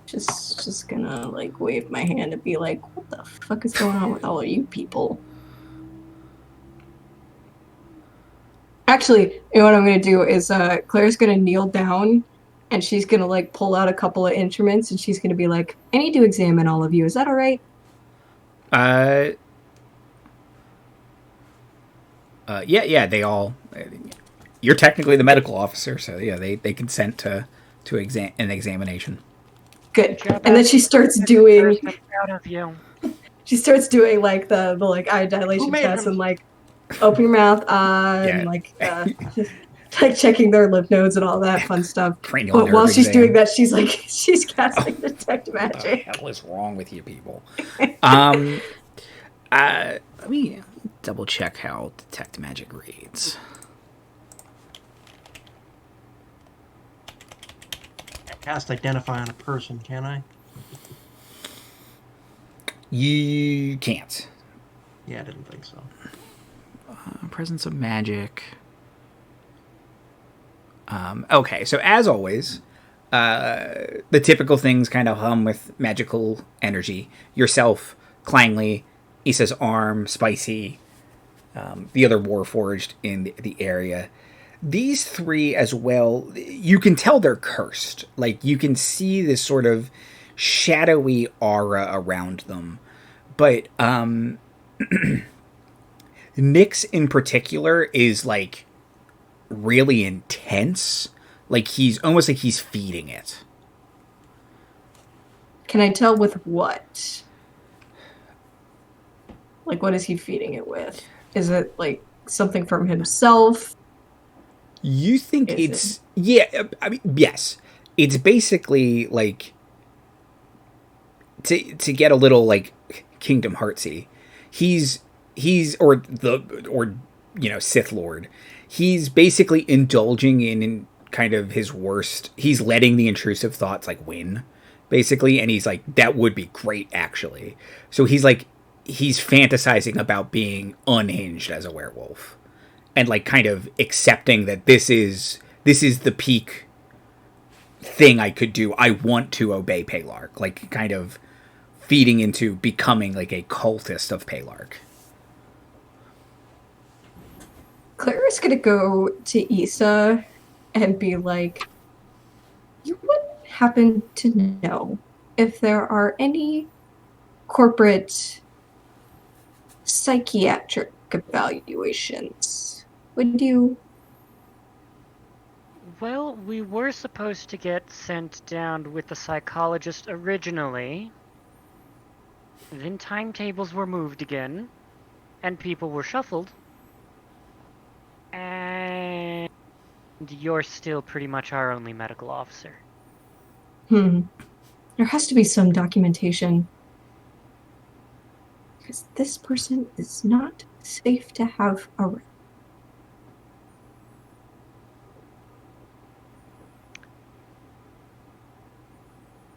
Just gonna like wave my hand and be like, what the fuck is going on with all of you people? Actually, you know what I'm gonna do is Claire's gonna kneel down and she's gonna like pull out a couple of instruments and she's gonna be like, I need to examine all of you. Is that all right? Yeah, they all. You're technically the medical officer, so yeah, they consent to an examination. Good. And then she starts doing. I'm proud of you. She starts doing like the like eye dilation test and like open your mouth and like like checking their lymph nodes and all that fun stuff. Cranial But while nerve she's exam. doing that, she's casting detect magic. What the hell is wrong with you people? Let me double check how detect magic reads. I cast identify on a person, can I? You can't. Yeah, I didn't think so. presence of magic. Okay, so as always, the typical things kind of hum with magical energy. Yourself, Clangley, Issa's arm, Spicy, the other Warforged in the area. These three as well, you can tell they're cursed. Like, you can see this sort of shadowy aura around them. But Nyx in particular is, like, really intense. Like, he's almost like he's feeding it. Can I tell with what? Like, what is he feeding it with? Is it, like, something from himself? You think yeah, I mean, yes. It's basically, like, to get a little, like, Kingdom Heartsy. He's or Sith Lord. He's basically indulging in kind of his worst. He's letting the intrusive thoughts, like, win, basically, and he's like, that would be great, actually. So he's fantasizing about being unhinged as a werewolf, and, like, kind of accepting that this is the peak thing I could do. I want to obey Palark, like, kind of feeding into becoming, like, a cultist of Palark. Claire is gonna go to Issa and be like, you would happen to know if there are any corporate psychiatric evaluations? Would you? Well, we were supposed to get sent down with the psychologist originally. Then timetables were moved again, and people were shuffled. And you're still pretty much our only medical officer. There has to be some documentation. Because this person is not safe to have around.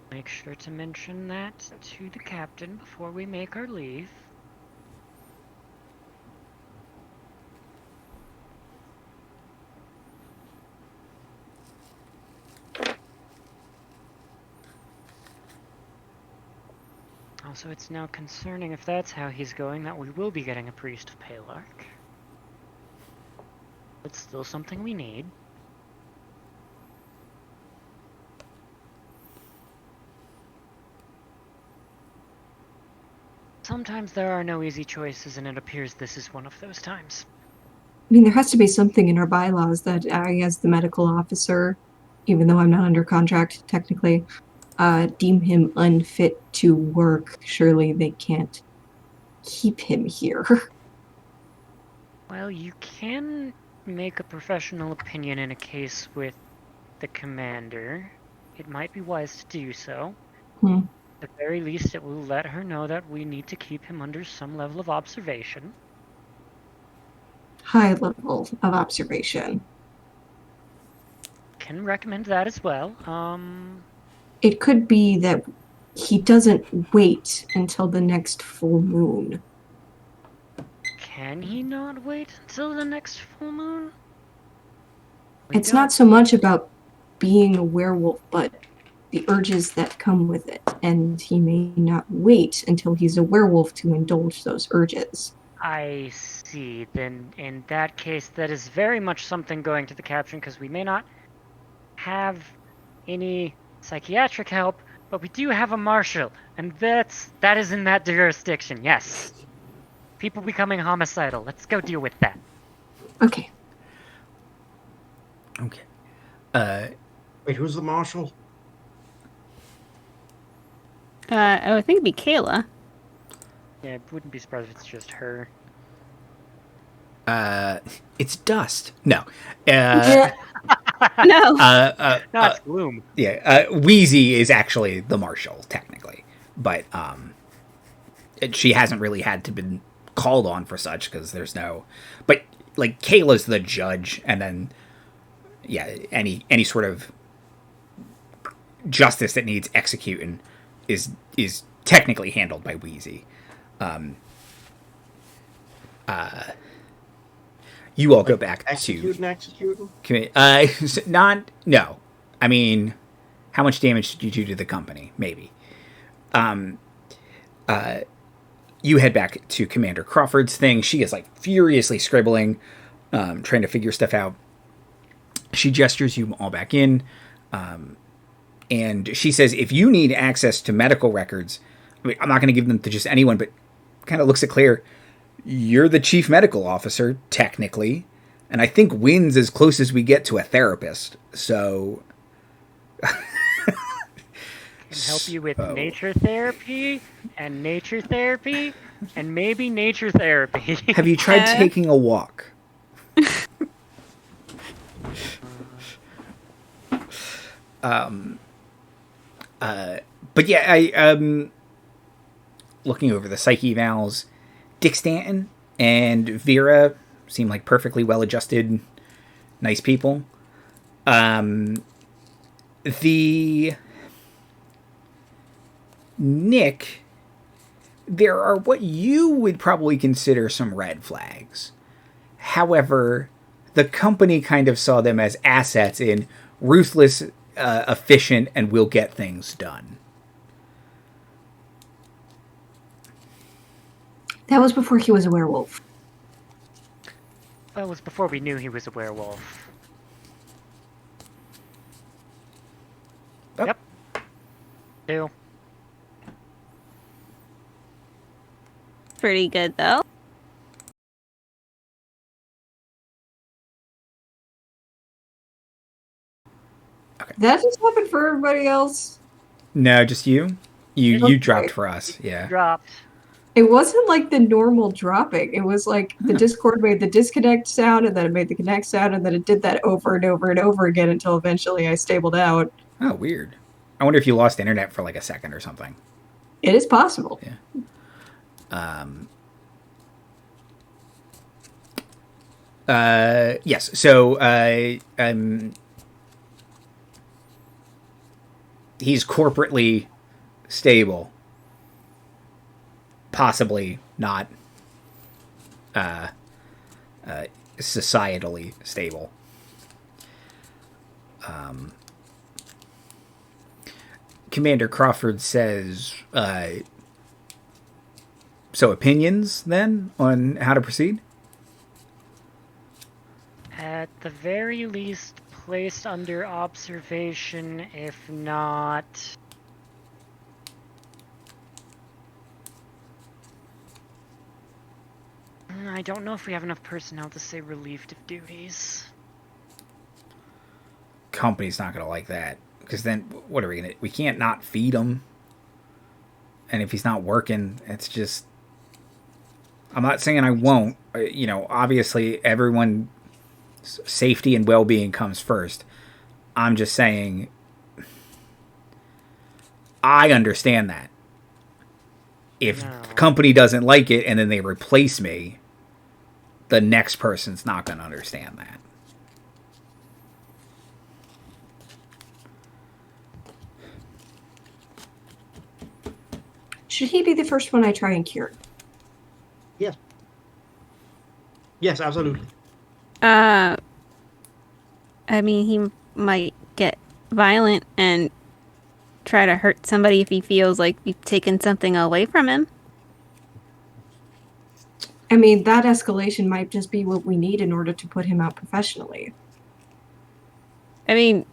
Make sure to mention that to the captain before we make our leave. Also, it's now concerning if that's how he's going that we will be getting a priest of Palark. It's still something we need. Sometimes there are no easy choices, and it appears this is one of those times. I mean, there has to be something in our bylaws that I, as the medical officer, even though I'm not under contract technically, deem him unfit to work. Surely they can't keep him here. Well, you can make a professional opinion in a case with the commander. It might be wise to do so. At the very least, it will let her know that we need to keep him under some level of observation. High level of observation. Can recommend that as well. It could be that he doesn't wait until the next full moon. Can he not wait until the next full moon? It's not so much about being a werewolf, but the urges that come with it. And he may not wait until he's a werewolf to indulge those urges. I see. Then in that case, that is very much something going to the captain, because we may not have any psychiatric help, but we do have a marshal, and that is in that jurisdiction. Yes, people becoming homicidal. Let's go deal with that. Okay. Wait, who's the marshal? I would think it'd be Kayla. Yeah, I wouldn't be surprised if it's just her. It's Dust. No. No. No, it's Gloom. Yeah, Wheezy is actually the marshal, technically. But she hasn't really had to been called on for such, because there's no... But, like, Kayla's the judge, and then, yeah, any sort of justice that needs executing is technically handled by Wheezy. You all go back executing. No. I mean, how much damage did you do to the company? Maybe. You head back to Commander Crawford's thing. She is like furiously scribbling, trying to figure stuff out. She gestures you all back in. And she says, if you need access to medical records, I mean, I'm not going to give them to just anyone, but kind of looks at Claire. You're the chief medical officer, technically. And I think Wynne's as close as we get to a therapist. So... Can help you with nature therapy, and maybe nature therapy. Have you tried taking a walk? But yeah, I looking over the psyche evals, Dick Stanton and Vera seem like perfectly well-adjusted, nice people. The Nick, there are what you would probably consider some red flags. However, the company kind of saw them as assets in ruthless, efficient, and will get things done. That was before he was a werewolf. That was before we knew he was a werewolf. Oh. Yep. 2. Pretty good, though. Okay. That just happened for everybody else. No, just you. You Okay. dropped for us. Yeah. Dropped. It wasn't like the normal dropping. It was like the Discord made the disconnect sound, and then it made the connect sound, and then it did that over and over and over again until eventually I stabled out. Oh, weird. I wonder if you lost internet for like a second or something. It is possible. Yeah. Yes. So, he's corporately stable. Possibly not societally stable. Commander Crawford says, so opinions then on how to proceed? At the very least, placed under observation, if not... I don't know if we have enough personnel to say relieved of duties. Company's not going to like that. Because then, what are we going to... We can't not feed him. And if he's not working, it's just... I'm not saying I won't. You know, obviously, everyone's safety and well-being comes first. I'm just saying... I understand that. If the company doesn't like it and then they replace me, the next person's not going to understand that. Should he be the first one I try and cure? Yes. Yes, absolutely. I mean, he might get violent and try to hurt somebody if he feels like you've taken something away from him. I mean, that escalation might just be what we need in order to put him out professionally. I mean,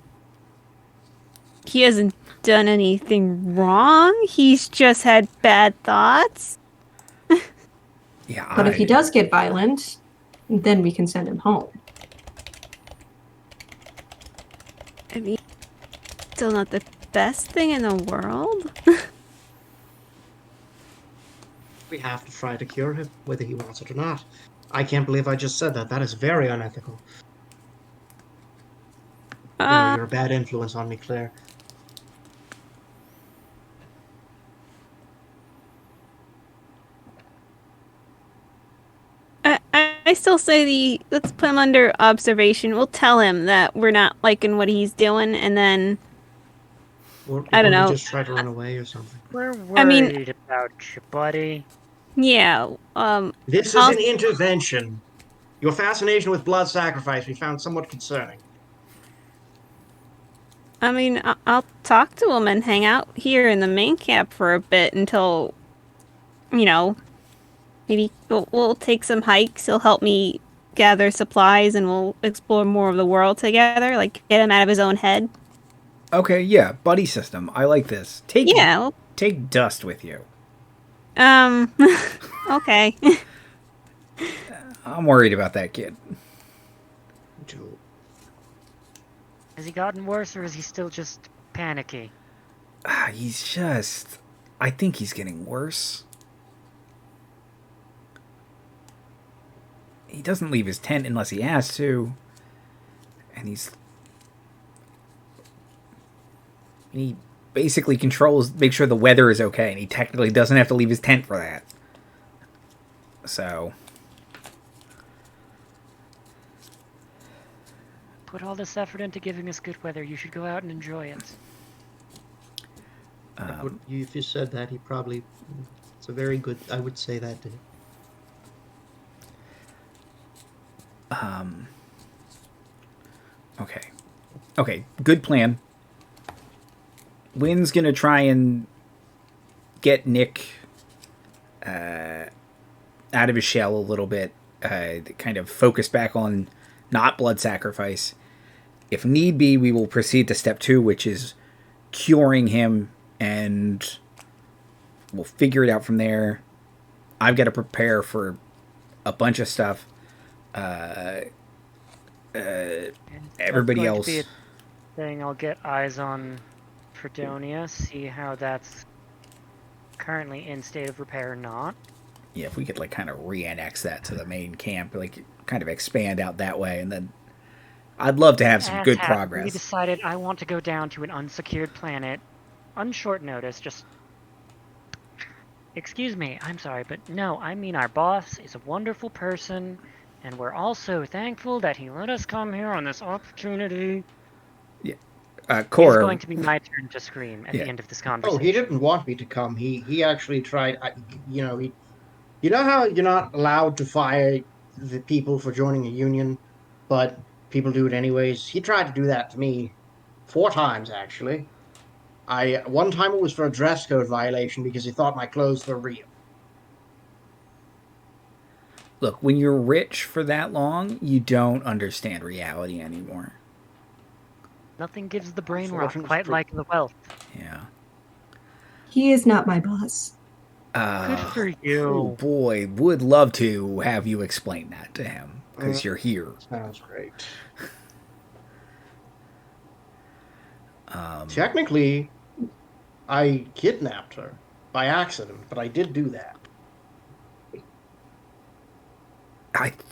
he hasn't done anything wrong. He's just had bad thoughts. Yeah, But if he does get violent, then we can send him home. I mean, still not the best thing in the world. We have to try to cure him, whether he wants it or not. I can't believe I just said that. That is very unethical. You're a bad influence on me, Claire. I still say let's put him under observation. We'll tell him that we're not liking what he's doing, and then I don't know. Just try to run away or something. We're worried about you, buddy. Yeah. This is an intervention. Your fascination with blood sacrifice we found somewhat concerning. I mean, I'll talk to him and hang out here in the main camp for a bit until, maybe we'll take some hikes. He'll help me gather supplies and we'll explore more of the world together, like get him out of his own head. Okay, yeah, buddy system. I like this. Take Dust with you. Okay. I'm worried about that kid. Has he gotten worse, or is he still just panicky? I think he's getting worse. He doesn't leave his tent unless he has to. And he basically makes sure the weather is okay, and he technically doesn't have to leave his tent for that. So... Put all this effort into giving us good weather. You should go out and enjoy it. If you said that, it's a very good, I would say that to him. Okay, good plan. Wynne's gonna try and get Nick out of his shell a little bit, kind of focus back on not blood sacrifice. If need be, we will proceed to step 2, which is curing him, and we'll figure it out from there. I've got to prepare for a bunch of stuff. Everybody else. Be a thing. I'll get eyes on Fredonia, see how that's currently in state of repair or not. Yeah, if we could kind of re-annex that to the main camp, kind of expand out that way, and then I'd love to have some good progress. We decided I want to go down to an unsecured planet on short notice. Just excuse me, I'm sorry, but no, I mean our boss is a wonderful person, and we're also thankful that he let us come here on this opportunity. Yeah, It's Cora. going to be my turn to scream at the end of this conversation. Oh, he didn't want me to come. He actually tried. You know how you're not allowed to fire the people for joining a union, but people do it anyways? He tried to do that to me 4 times, actually. One time it was for a dress code violation because he thought my clothes were real. Look, when you're rich for that long, you don't understand reality anymore. Nothing gives the brain rot quite like the wealth. Yeah. He is not my boss. Good for you. Oh boy, would love to have you explain that to him, because you're here. Sounds great. Technically, I kidnapped her by accident, but I did do that.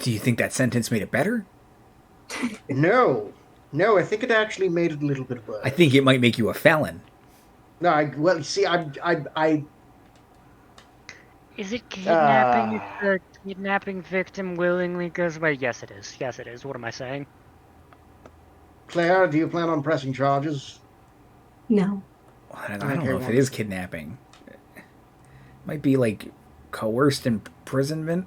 Do you think that sentence made it better? No, I think it actually made it a little bit worse. I think it might make you a felon. No, I Is it kidnapping if the kidnapping victim willingly goes away? Yes, it is. Yes, it is. What am I saying? Claire, do you plan on pressing charges? No. I don't know if it is kidnapping. It might be coerced imprisonment.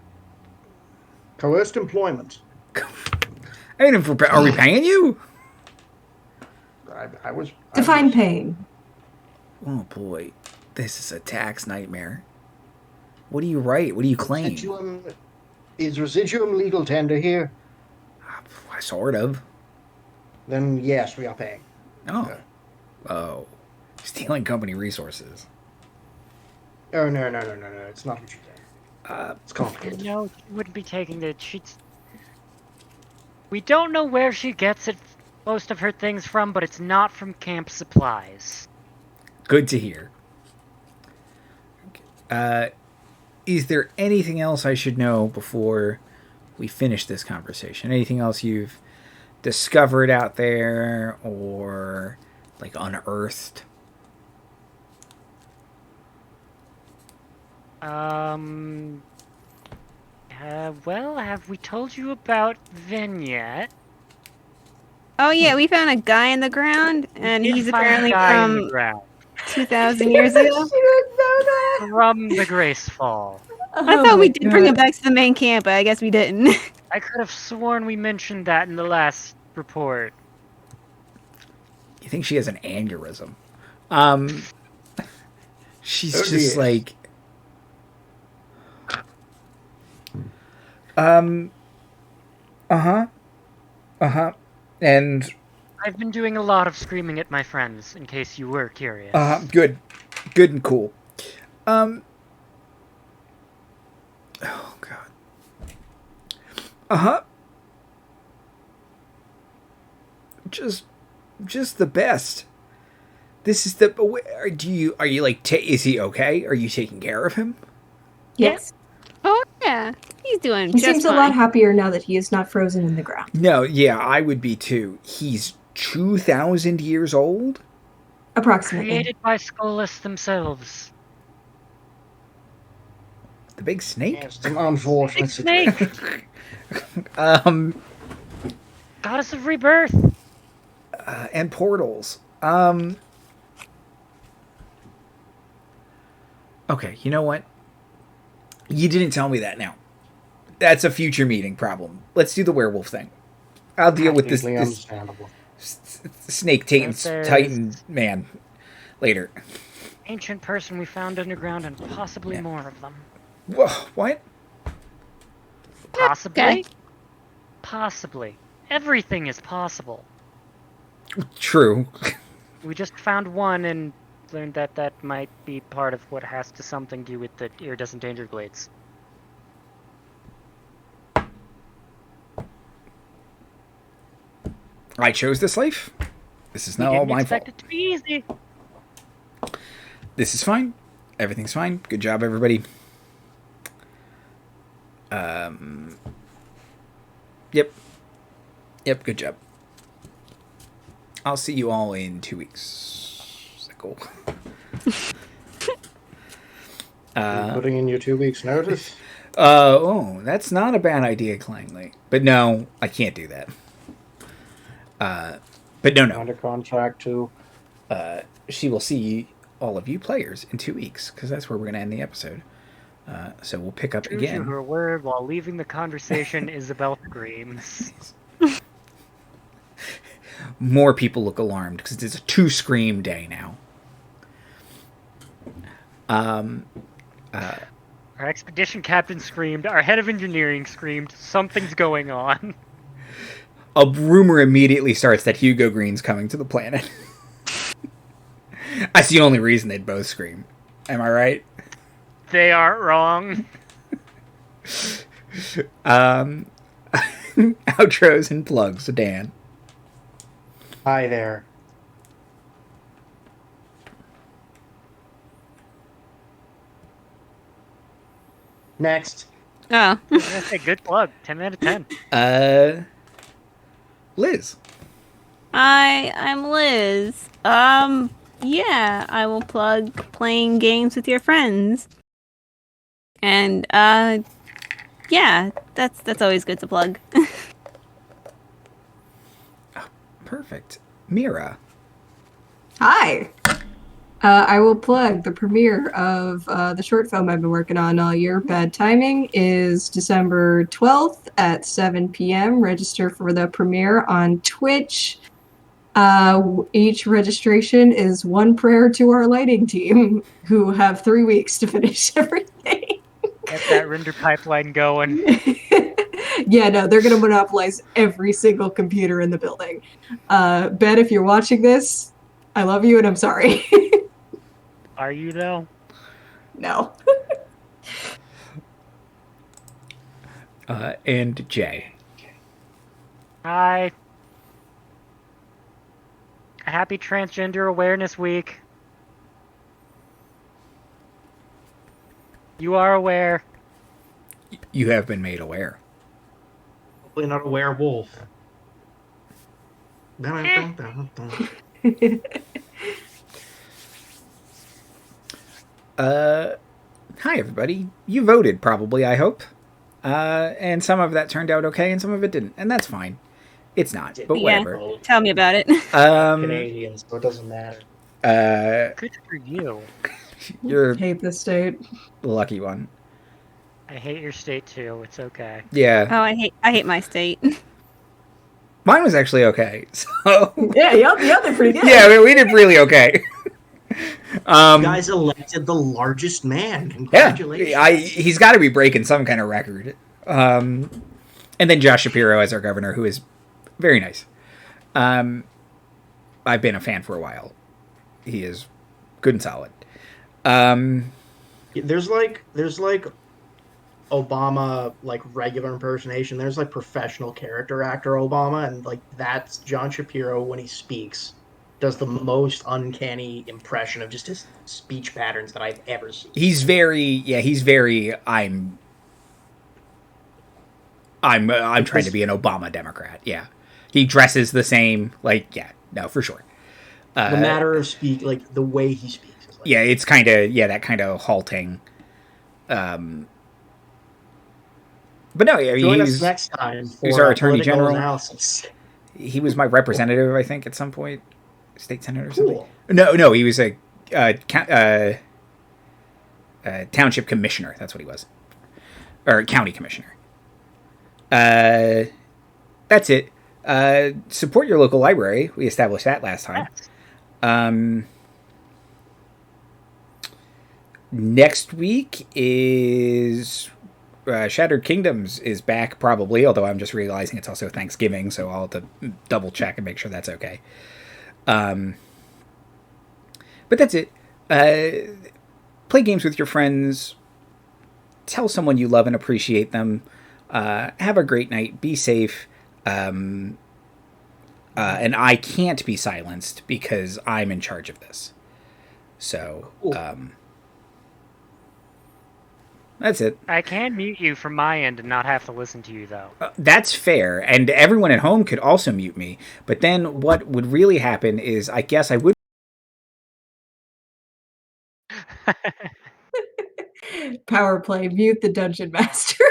Coerced employment. I mean, are we paying you? I was... Define pain. Oh boy, this is a tax nightmare. What do you write? What do you claim? Is residuum legal tender here? Sort of. Then yes, we are paying. Oh. Okay. Oh. Stealing company resources. Oh, no. It's not what you think. It's complicated. No, she wouldn't be taking the cheats. We don't know where she gets most of her things from, but it's not from camp supplies. Good to hear. Is there anything else I should know before we finish this conversation? Anything else you've discovered out there or unearthed? Well, have we told you about Wynne yet? Oh yeah, we found a guy in the ground, and he's apparently from 2,000 years ago. From the Gracefall. I thought we did bring him back to the main camp, but I guess we didn't. I could have sworn we mentioned that in the last report. You think she has an aneurysm? She's Oh, just dear. like, and I've been doing a lot of screaming at my friends, in case you were curious. good and cool. Oh god. Just the best. This is the. Are you like? Is he okay? Are you taking care of him? Yes. Oh yeah, he's doing. He just seems a fine. lot happier now that he is not frozen in the ground. No, yeah, I would be too. He's 2,000 years old. Approximately. Created by Skolists themselves. The big snake. It's an unfortunate Snake! situation. Goddess of Rebirth! And portals. Okay, you know what? You didn't tell me that now. That's a future meeting problem. Let's do the werewolf thing. I'll deal with this Understandable. snake titan There's- titan man later. Ancient person we found underground and possibly Yeah. more of them. Whoa, what? Possibly? Okay. Possibly. Everything is possible. True. We just found one and learned that that might be part of what has to something do with the iridescent danger glades. I chose this life. This is We not all didn't my expect fault. it to be easy. This is fine. Everything's fine. Good job, everybody. Yep. Yep, good job. I'll see you all in 2 weeks. Is that cool? Putting in your 2 weeks notice. That's not a bad idea, Clangley. But no, I can't do that. But no. Under contract too. She will see all of you players in 2 weeks, because that's where we're going to end the episode. So we'll pick up True to again. her word, while leaving the conversation, Issabel screams. More people look alarmed, because it's a 2-scream day now. Our expedition captain screamed, our head of engineering screamed, something's going on. A rumor immediately starts that Hugo Green's coming to the planet. That's the only reason they'd both scream. Am I right? They aren't wrong. Outros and plugs, Dan. Hi there. Next. Oh, I was gonna say, good plug. 10 out of 10. Liz. I'm Liz. Yeah, I will plug playing games with your friends. And yeah, that's always good to plug. Perfect. Mira. Hi. I will plug the premiere of the short film I've been working on all year. Bad Timing is December 12th at 7 p.m. Register for the premiere on Twitch. Each registration is one prayer to our lighting team, who have 3 weeks to finish everything. Get that render pipeline going. Yeah, no, they're going to monopolize every single computer in the building. Ben, if you're watching this, I love you and I'm sorry. Are you, though? No. And Jay. Hi. Happy Transgender Awareness Week. You are aware. You have been made aware. Hopefully not a werewolf. Hi, everybody. You voted, probably, I hope. And some of that turned out okay, and some of it didn't. And that's fine. It's not, but Yeah. whatever. Tell me about it. Canadian, so it doesn't matter. Good for you. You're Hate this state. the lucky one. I hate your state too. It's okay. Yeah. Oh, I hate my state. Mine was actually okay. So Yeah, yep, they're pretty good. yeah, I mean, we did really okay. You guys elected the largest man. Congratulations. Yeah, he's got to be breaking some kind of record. And then Josh Shapiro as our governor, who is very nice. I've been a fan for a while. He is good and solid. There's like Obama, like regular impersonation. There's like professional character actor Obama, and like that's John Shapiro when he speaks does the most uncanny impression of just his speech patterns that I've ever seen. He's very I'm trying to be an Obama Democrat. Yeah. He dresses the same, like, yeah, no, for sure. The matter of like the way he speaks. Is like, yeah, it's kind of, that kind of halting. But no, yeah, join us next time he's for our attorney general. Analysis. He was my representative, I think, at some point. State senator or something. Cool. No, he was a township commissioner. That's what he was. Or county commissioner. That's it. Support your local library. We established that last time. Next week is Shattered Kingdoms is back probably, although I'm just realizing it's also Thanksgiving, so I'll have to double check and make sure that's okay. But that's it. Play games with your friends. Tell someone you love and appreciate them. Have a great night. Be safe. And I can't be silenced because I'm in charge of this. So, that's it. I can mute you from my end and not have to listen to you, though. That's fair. And everyone at home could also mute me. But then what would really happen is I guess I would... Power play, mute the dungeon master.